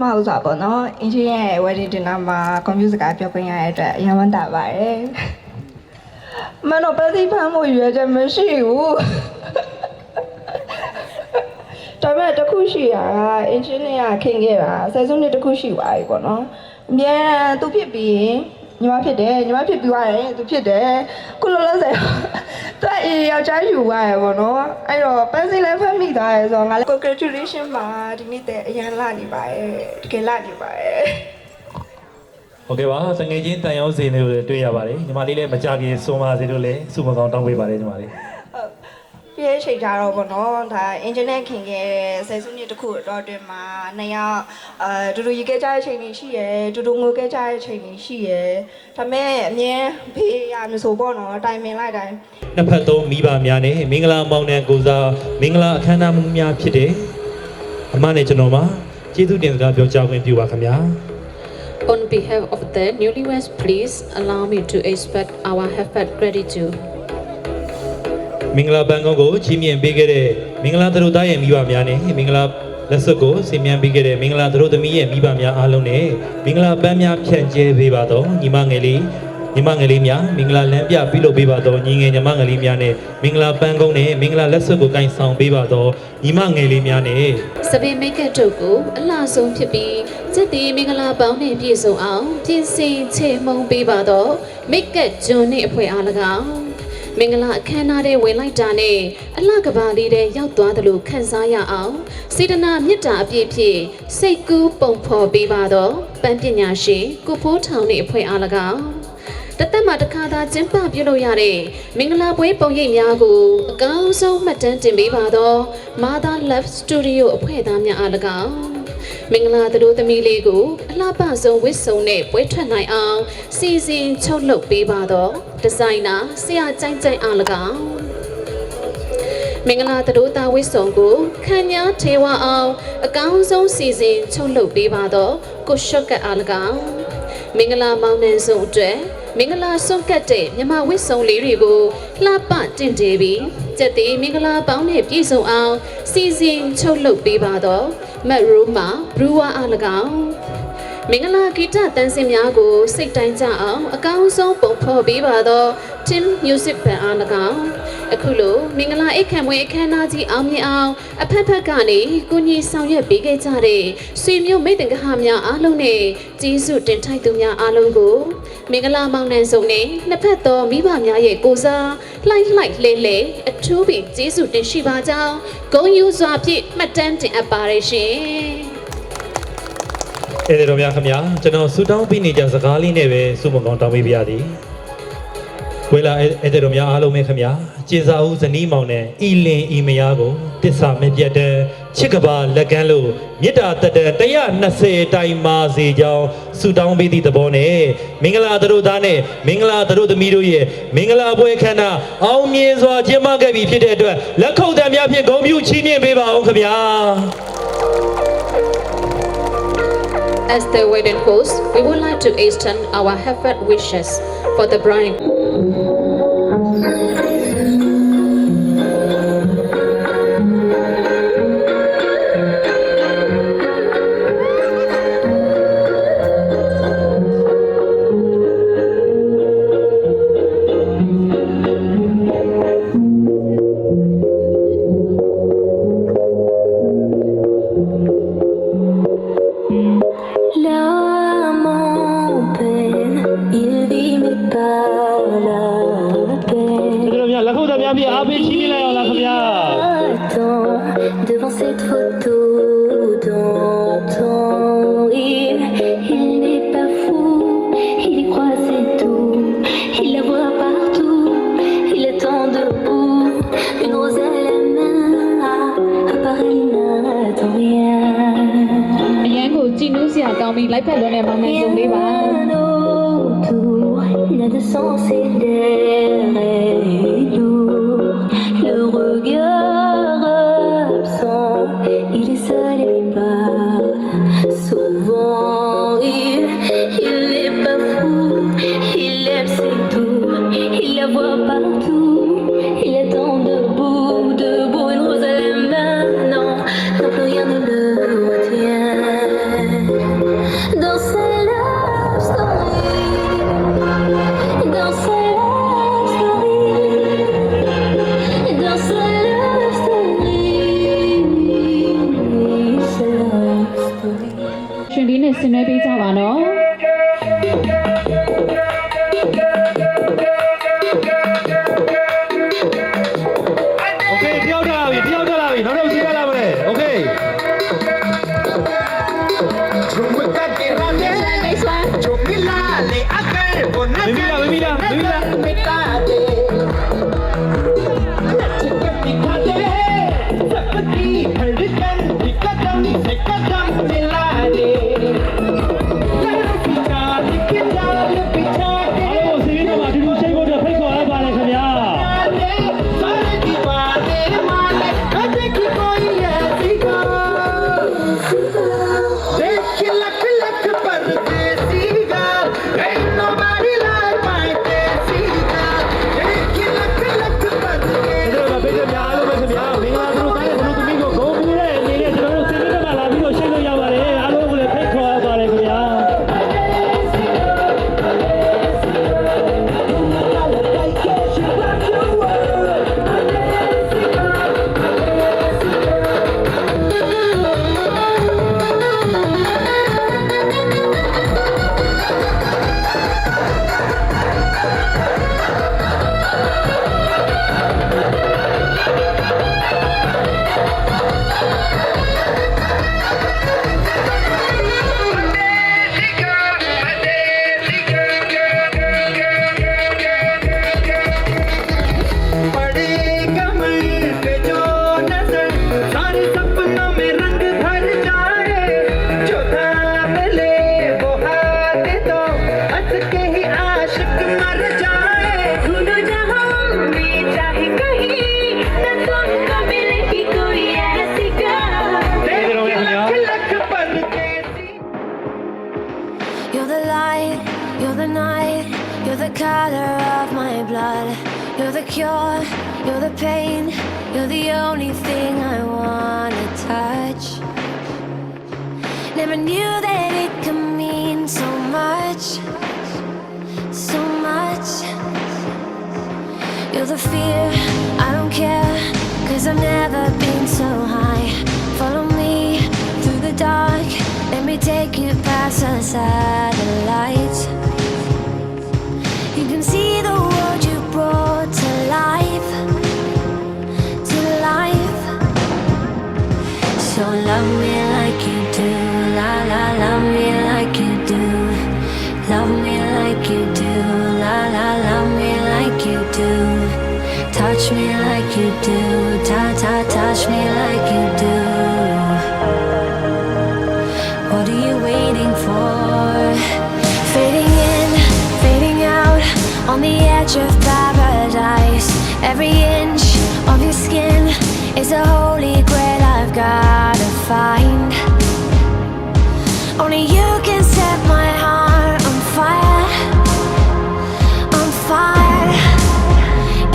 မဟုတ်စားပေါ့နော်အင်ဂျင်ရဲ့ wedding dinner မှာ computer စကားပြောခွင့်ရတဲ့အတွက်အရင်ဝမ်းသာပါတယ်မနော်ပန်းစည်းဖမ်းဖို့ရွယ်ချက်မရှိဘူးဒါပေမဲ့တခုရှိတာအင်ဂျင်နဲ့ခင်ခဲ့တာဆယ်စုနှစ်တခုရှိပါပြီပေါ့နော်အများသူဖြစ်ပြီးညီမဖြစ်တယ်ညီမဖြစ်ပြီးသွားတယ်သူဖြစ်တယ်ခုလောလောဆယ်သူအေးယောက်ျားယူသွားရပေါ့နော်အဲ့တော့ပန်းစည်းလည်းဖမ်းမိသွားတယ်ဆိုတော့ငါလည်း congratulation ပါဒီနေ့တဲ့အရန်လာနေပါရဲ့တကယ်လာနေပါရဲ့ဟုတ်ကဲ့ပါတငယ်ချင်းတန်ရောင်းစင်လေးကိုတွေ့ရပါတယ်ညီမလေးလည်းမကြခင်စွန်ပါစေလို့လည်းစုမကောင်းတောင်းပေးပါတယ်ညီမလေးပြည့်ချိန်ကြတော့ပေါ့နော်ဒါအင်ဂျင်နဲ့ခင်ခဲ့တဲ့ဆယ်စုနှစ်တစ်ခုတော့တွင်မှာနှစ်ယောက်တူတူရေခဲကြတဲ့အချိန်တွေရှိရယ်တူတူငိုခဲကြတဲ့အချိန်တွေရှိရယ်ဒါပေမဲ့အမြဲဘေးရမဆိုပေါ့နော်တိုင်ပင်လိုက်တိုင်းနှစ်ဖက်သုံးမိဘများနဲ့မင်္ဂလာမောင်နှံကိုစားမင်္ဂလာအခမ်းအနားမှုများဖြစ်တယ်အမနဲ့ကျွန်တော်မှာကျေးဇူးတင်စကားပြောကြားခွင့်ပြုပါခင်ဗျာOn behalf of the newlyweds, please allow me to express our heartfelt gratitude. မင်္ဂလာပန်းကုန်းကိုချီးမြှင့်ပေးခဲ့တဲ့မင်္ဂလာသတို့သားရဲ့မိဘများနဲ့မင်္ဂလာလက်စွပ်ကိုဆင်မြန်းပေးခဲ့တဲ့မင်္ဂလာသတို့သမီးရဲ့မိဘများအားလုံးနဲ့မင်္ဂလာပန်းများဖြန့်ကျဲပေးပါတော့ညီမငယ်လေးများမင်္ဂလာလမ်းပြပြုလုပ်ပေးပါတော့ညီငယ်ညီမငယ်လေးများနဲ့မင်္ဂလာပန်းကုန်းနဲ့မင်္ဂလာလက်စွပ်ကိုကင်ဆောင်ပေးပါတော့ညီမငယ်လေးများနဲ့စပင်မိတ်ကတ်တို့ကိုအလှဆုံးဖြစ်ပြီးစက်တီမင်္ဂလာပေါင်းနဲ့ပြည့်စုံအောင်ပြင်ဆင်ချေမှုန်းပေးပါတော့မိတ်ကတ်ဂျွန်နဲ့အဖွဲ့အား၎င်းမင်္ဂလာအခမ်းအနားတွေဝင်လိုက်တာနဲ့အလှကဘာလေးတွေရောက်သွားတယ်လို့ခံစားရအောင်စေတနာမေတ္တာအပြည့်ဖြင့်စိတ်ကူးပုံဖော်ပေးပါတော့ပန်းပညာရှင်ကိုဖိုးထောင်နဲ့အဖွဲ့အား၎င်းတသက်မှာတစ်ခါသာကျင်းပပြုလုပ်ရတဲ့မင်္ဂလာပွဲပုံရိပ်များကိုအကောင်းဆုံးမှတ်တမ်းတင်ပေးပါတော့ Mother Love Studio အဖွဲ့သားများအား၎င်းမင်္ဂလာတို့သမီးလေးကိုအလှပဆုံးဝတ်စုံနဲ့ပွဲထွက်နိုင်အောင်စီစဉ်ချုပ်လုပ်ပေးပါတော့ဒီဇိုင်နာဆရာကြိုင်ကြိုင်အား၎င်းမင်္ဂလာတို့သားဝတ်စုံကိုခံညာထေဝအောင်အကောင်းဆုံးစီစဉ်ချုပ်လုပ်ပေးပါတော့ ကိုရှော့ကတ်အား၎င်းမင်္ဂလာမောင်နှံဆုံးအတွက်မင်္ဂလာဆုံးကတ်တဲ့မြမဝစ်စုံလေးတွေကိုလှပတင့်တယ်ပြီးကျက်သေးမင်္ဂလာပေါင်းနဲ့ပြည့်စုံအောင်စီစဉ်ချုပ်လုပ်ပေးပါတော့မတ်ရိုးမှာဘရူဝါအား၎င်းမင်္ဂလာဂီတတန်းစင်များကိုစိတ်တိုင်းကြအောင်အကောင်းဆုံးပုံဖော်ပေးပါတော့ Tim Music Band အား၎င်းအခုလိုမင်္ဂလာအိတ်ခံပွဲအခမ်းအနားကြီးအောင်မြင်အောင်အဖက်ဖက်ကနေကိုညီဆောင်ရွက်ပေးခဲ့ကြတဲ့ဆွေမျိုးမိတ်တင်ကဟာများအားလုံးနဲ့ကျေးဇူးတင်ထိုက်သူများအားလုံးကိုမင်္ဂလာမောင်နှံဆုံးနဲ့နှစ်ဖက်သောမိဘများရဲ့ကိုစားလှိုက်လဲလဲအထူးပင်ကျေးဇူးတင်ရှိပါကြောင်းဂုဏ်ယူစွာဖြင့်မှတ်တမ်းတင်အပ်ပါရရှင် ဧည့်သည်တော်များခင်ဗျာကျွန်တော်ဆူတောင်းပေးနေကြစကားလေးနဲ့ပဲစုမကောင်းတောင်းပေးပါရသည်ဝေလာဧည့်သည်တော်များအားလုံးပဲခင်ဗျာကျေးဇူးဦးဇနီးမောင်နဲ့ဤလင်ဤမယားကိုတစ္ဆာမပြတ်တဲ့ချစ်ကဘာလက်ကမ်းလို့မေတ္တာတတန်120တိုင်မာစေကြောင်းဆူတောင်းပေးသည့်သဘောနဲ့မင်္ဂလာတို့သားနဲ့မင်္ဂလာတို့သမီးတို့ရဲ့မင်္ဂလာပွဲခမ်းနားအောင်မြင်စွာကျင်းပခဲ့ပြီဖြစ်တဲ့အတွက်လက်ခုပ်သံများဖြင့်ဂုဏ်ပြုချီးမြှင့်ပေးပါအောင်ခင်ဗျာ As the wedding host, we would like to extend our heartfelt wishes for the bride. L'âme en peine, il vit mais pas la peine. ကျွန်တော်များလက်ခုပ်သံများဖြင့်အားပေးချီးမြှင့်လိုက်အောင်လားခင်ဗျာ Attends, devant cette photo d'antan, il n'est pas fou, il y croit c'est tout, il la voit partout, il attend debout, une rose à la main, à part il n'attend rien. အရန်ကိုကြည်နူးစရာကောင်းပြီးလိုက်ဖက်လွန်တဲ့မောင်နှံဆုံးလေးပါ Rien autour, n'a de sens et l'air est lourd. Le regard absent, il est seul et pas souvent. Il n'est pas fou, il aime c'est tout, il la voit partout, il attend debout, une rose à la main, non, plus rien ne le retient. Dans sa love story, dans sa love story, dans sa love story, sa love story. ရှင်လေးနဲ့ဆင်နွှဲပေးကြပါနော် โอเคတယောက်ထားပြီနောက်တော့စီးရလာပါလေโอเค မိမိလား Thank you. You're the light, you're the night, you're the color of my blood. You're the cure, you're the pain, you're the only thing I wanna touch. Never knew that it could mean so much, so much. You're the fear, I don't care, 'cause I've never been so high. Follow me through the dark, let me take you past the satellites. You can see the world you brought to life, to life. So love me like you do, la la, love me like you do. Love me like you do, la la, love me like you do. Touch me like you do, ta ta, touch me like you do. What are you waiting for? Fading in, fading out, on the edge of paradise. Every inch of your skin is a holy grail I've gotta find. Only you can set my heart on fire, on fire.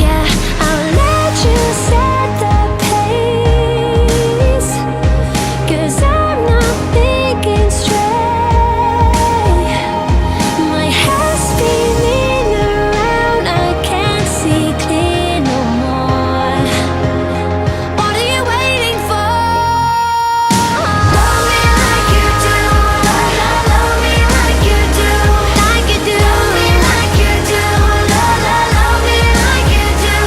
Yeah, I'll let you set the pace, 'cause I'm not thinking straight. My head's spinning around, I can't see clear no more. What are you waiting for? Love me like you do, la la, love me like you do, like you do. Love me like you do, la la, love me like you do.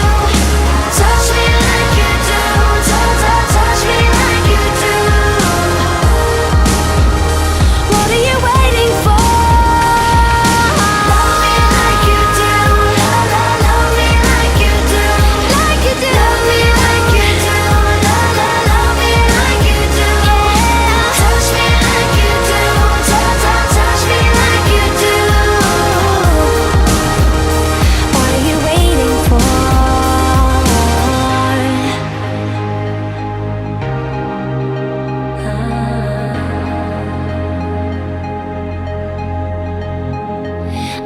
Touch me like you do, ta ta, touch me like you do. What are you waiting for? Love me like you do, la la, love me like you do, like you do. Love me like you do, la la, love me like you do. Touch me like you do, ta ta, touch me like you do. What are you waiting for?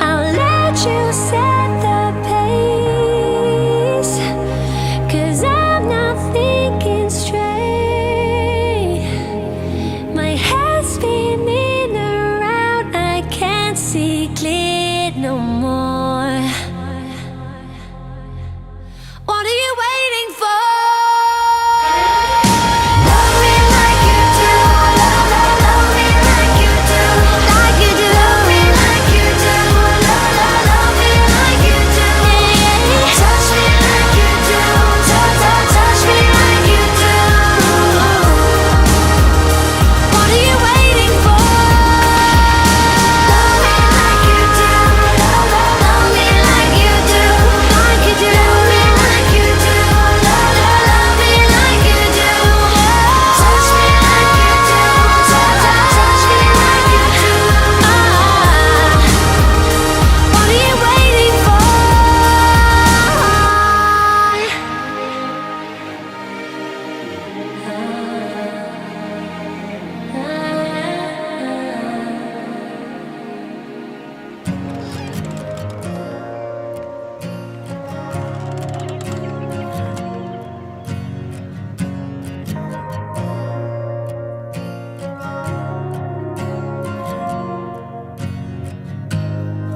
I'll let you set the pace, 'cause I'm not thinking straight. My head's spinning around, I can't see clear no more. What are you waiting for? Love me like you do, la la, love me like you do, like you do. Love me like you do, la la, love me like you do. Touch me like you do, ta ta, touch me like you do. What are you waiting for? Love me like you do, la la, love me like you do, like you do. Love me like you do, la la, love me like you do. Touch me like you do, ta ta, touch me like you do. What are you waiting for?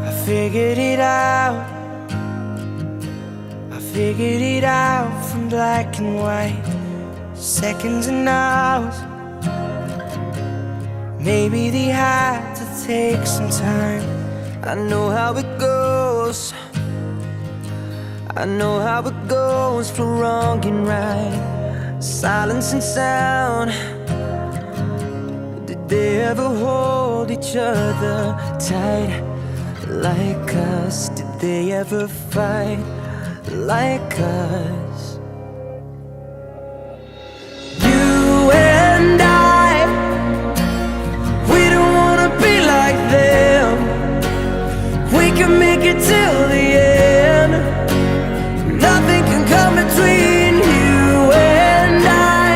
I figured it out. I figured it out from black and white, seconds and hours. Maybe they had to take some time. I know how it goes. I know how it goes for wrong and right, silence and sound. Did they ever hold each other tight like us? Did they ever fight like us? You and I, we don't wanna be like them. We can make it till the end. Nothing can come between you and I.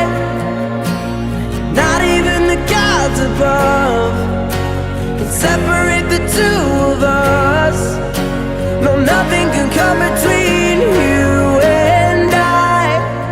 Not even the gods above can separate separate the two of us. No, nothing can come between you and I.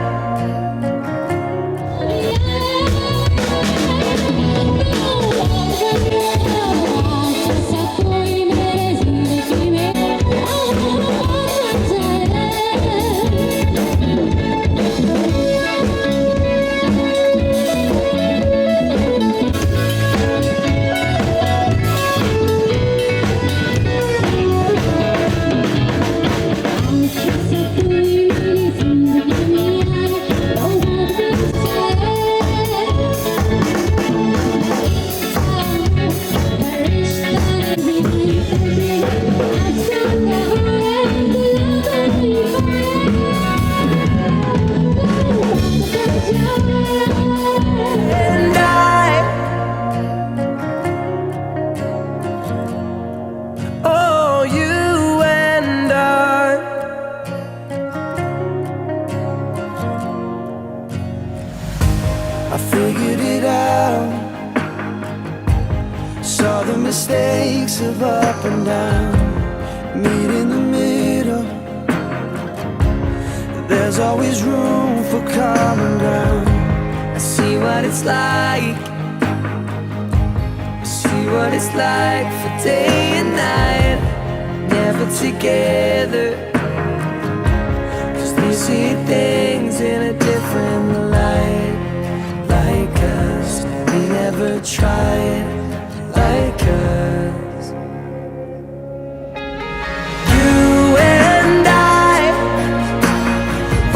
And oh, you and I figured it out. Saw the mistakes of up and down. Meet in the middle. There's always room for common ground. I see what it's like. I see what it's like for day and night. Never together. 'Cause they see things in a different light. Like us, we never tried. Like us. You and I,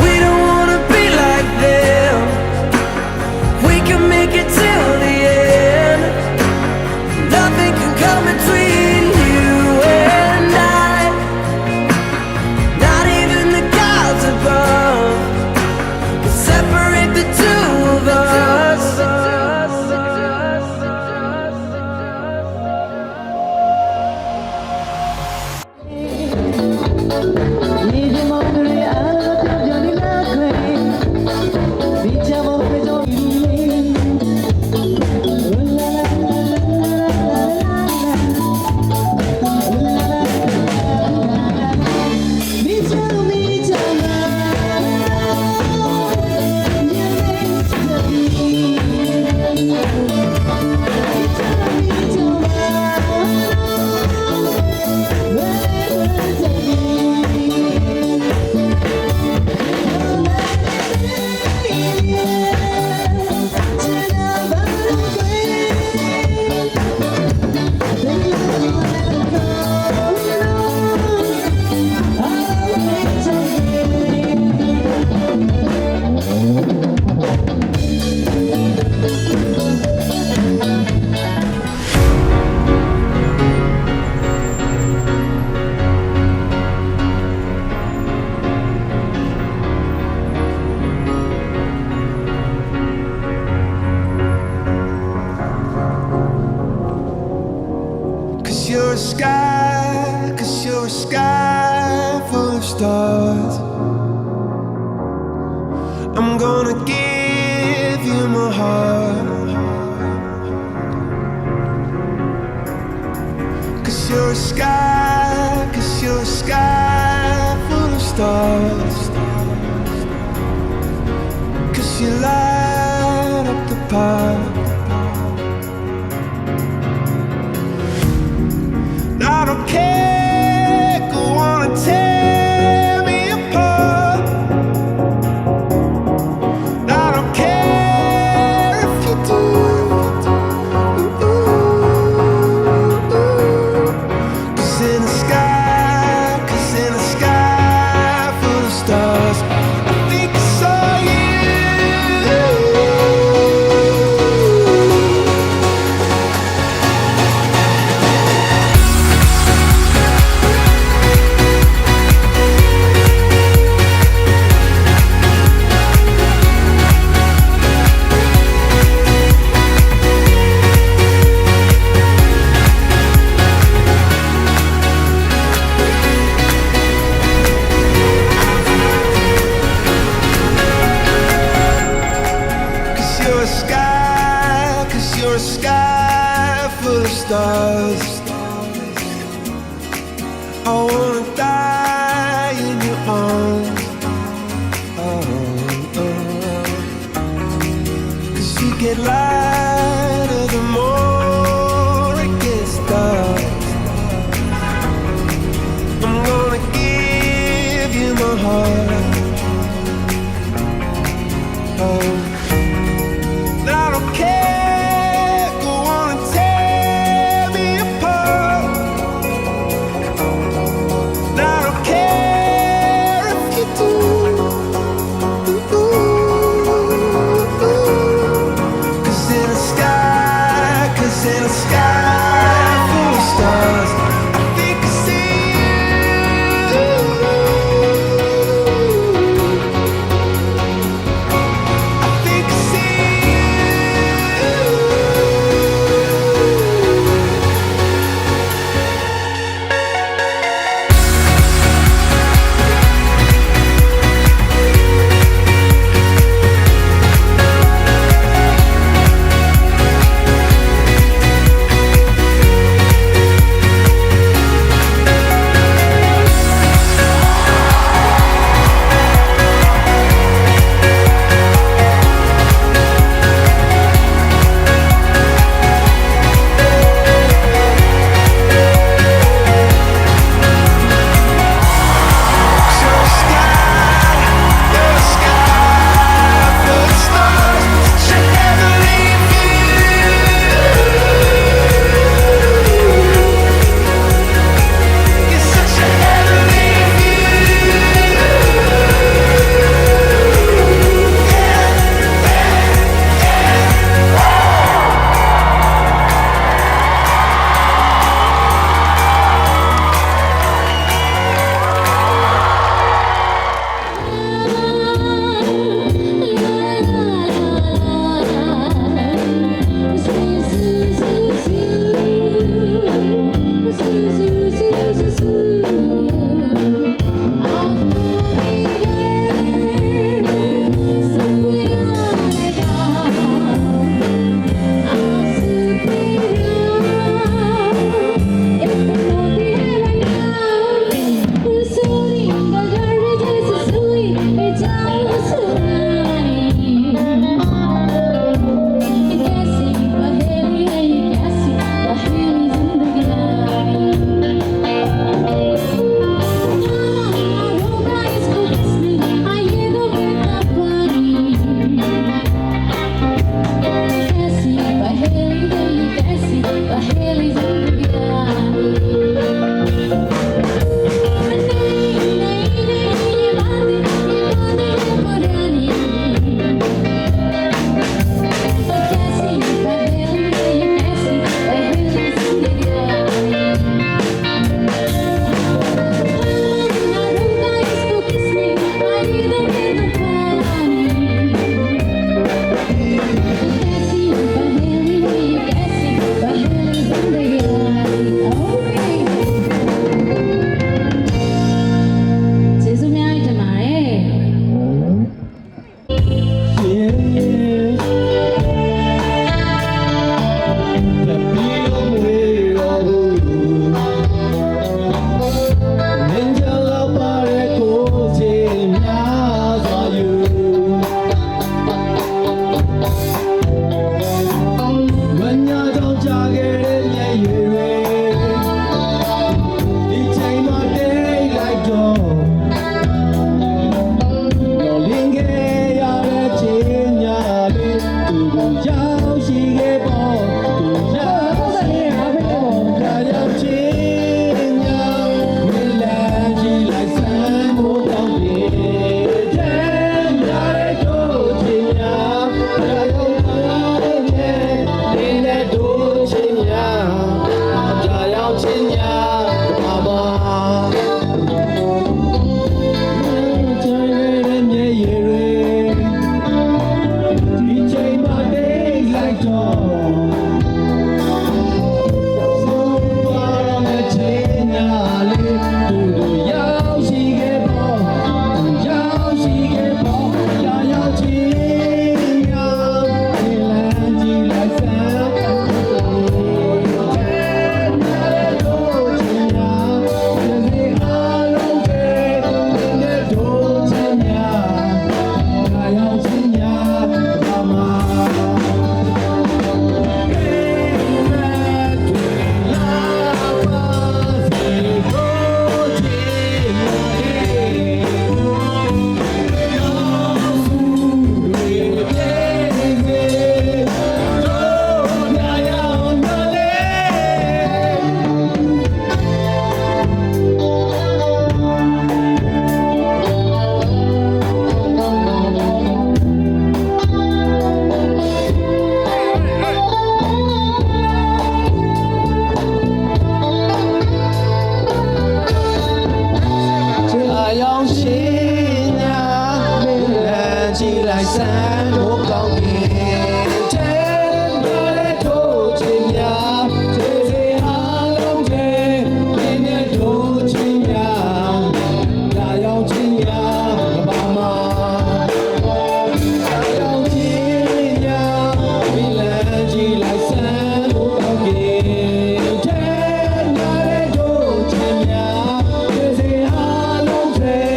we don't wanna be like them. We can make it till the end. Nothing can come between you and I. Not even the gods above can separate the two of us. Cause you're a sky full of stars. I'm gonna give you my heart. 'Cause you're a sky full of stars. 'Cause you light up the park. I don't care, go on and tear me apart. I don't care if you do. 'Cause in the sky full of stars, I think I saw you. it lighter the more it gets dark. I'm gonna give you my heart. Oh, I don't care, go on and tear me apart. I don't care if you do. Cause in ဆန်းလို့ကောင်းရင်တဲ့တဲ့တို့ချင်းများကျေးဇူးအားလုံးတဲ့ဒီနေ့တို့ချင်းများလာရောက်ချင်းများဘာမှလာရောက်ချင်းများဝီလန်ကြီးလိုက်ဆန်းလို့ကောင်းရင်တဲ့တို့ချင်းများကျေးဇူးအားလုံးတဲ့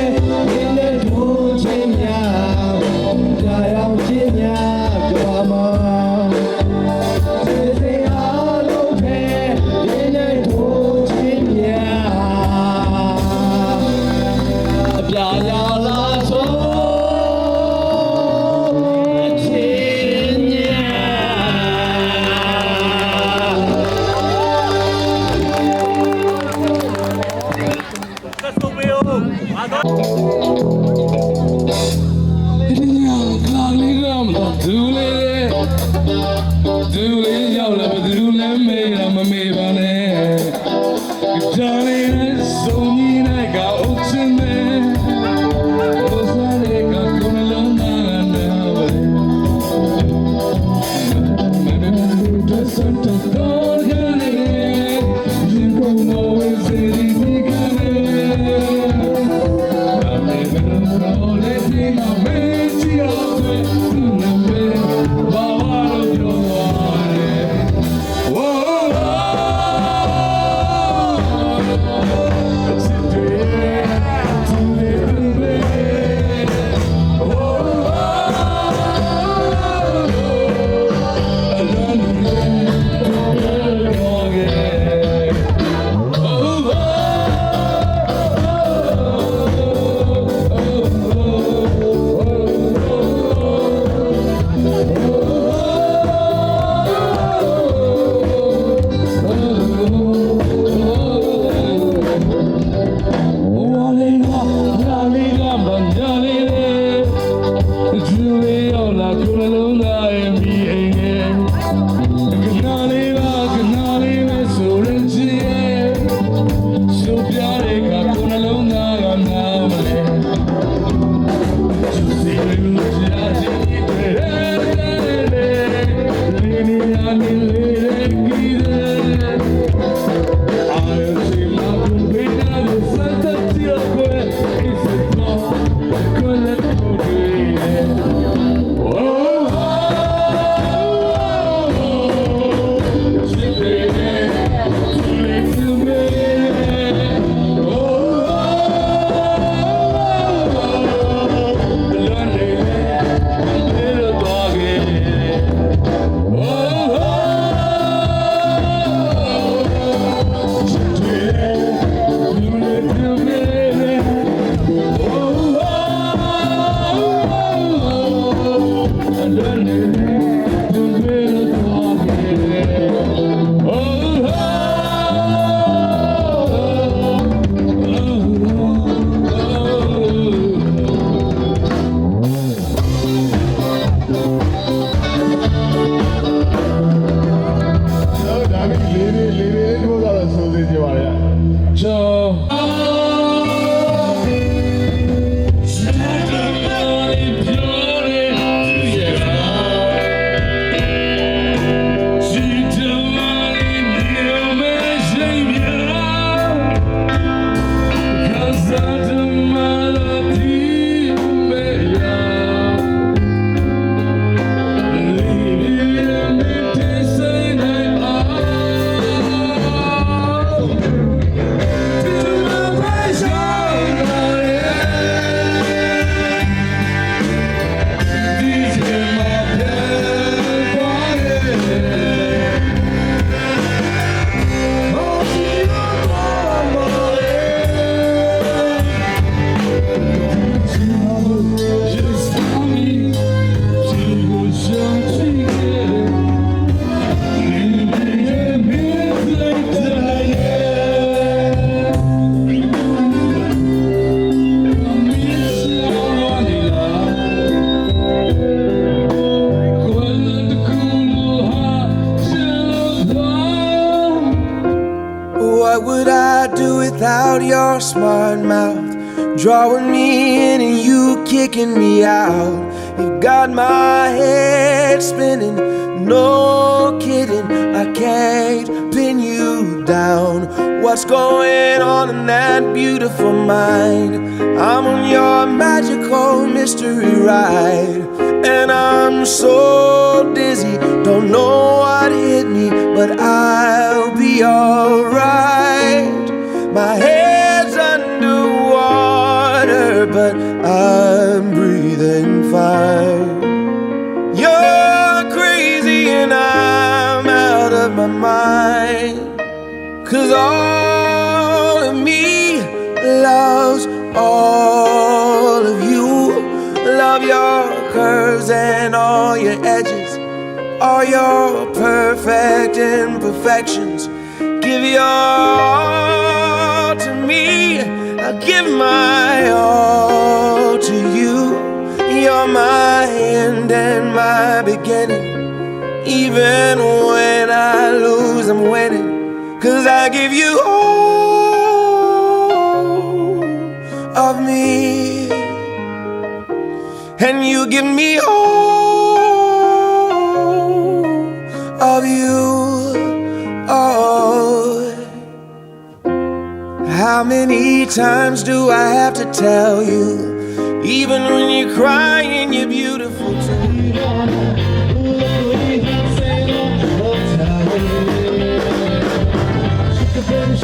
ဒီနေ့တို့ချင်းများလာရောက်ချင်းများဘာမှ What would I do without your smart mouth? Drawing me in and you kicking me out. You got my head spinning, no kidding. I can't pin you down. What's going on in that beautiful mind? I'm on your magical mystery ride, and I'm so dizzy, don't know what hit me, but I'll be alright. My head's underwater, but I'm breathing fine. You're crazy and I'm out of my mind, 'cause all of me loves all of you. Love your curves and all your edges, all your perfect imperfections. Give your all to me, I'll give my all to you. You're my end and my beginning. Even when I lose, I'm winning, 'cause I give you all of me, and you give me all of you. Oh, how many times do I have to tell you? Even when you're crying, you're beautiful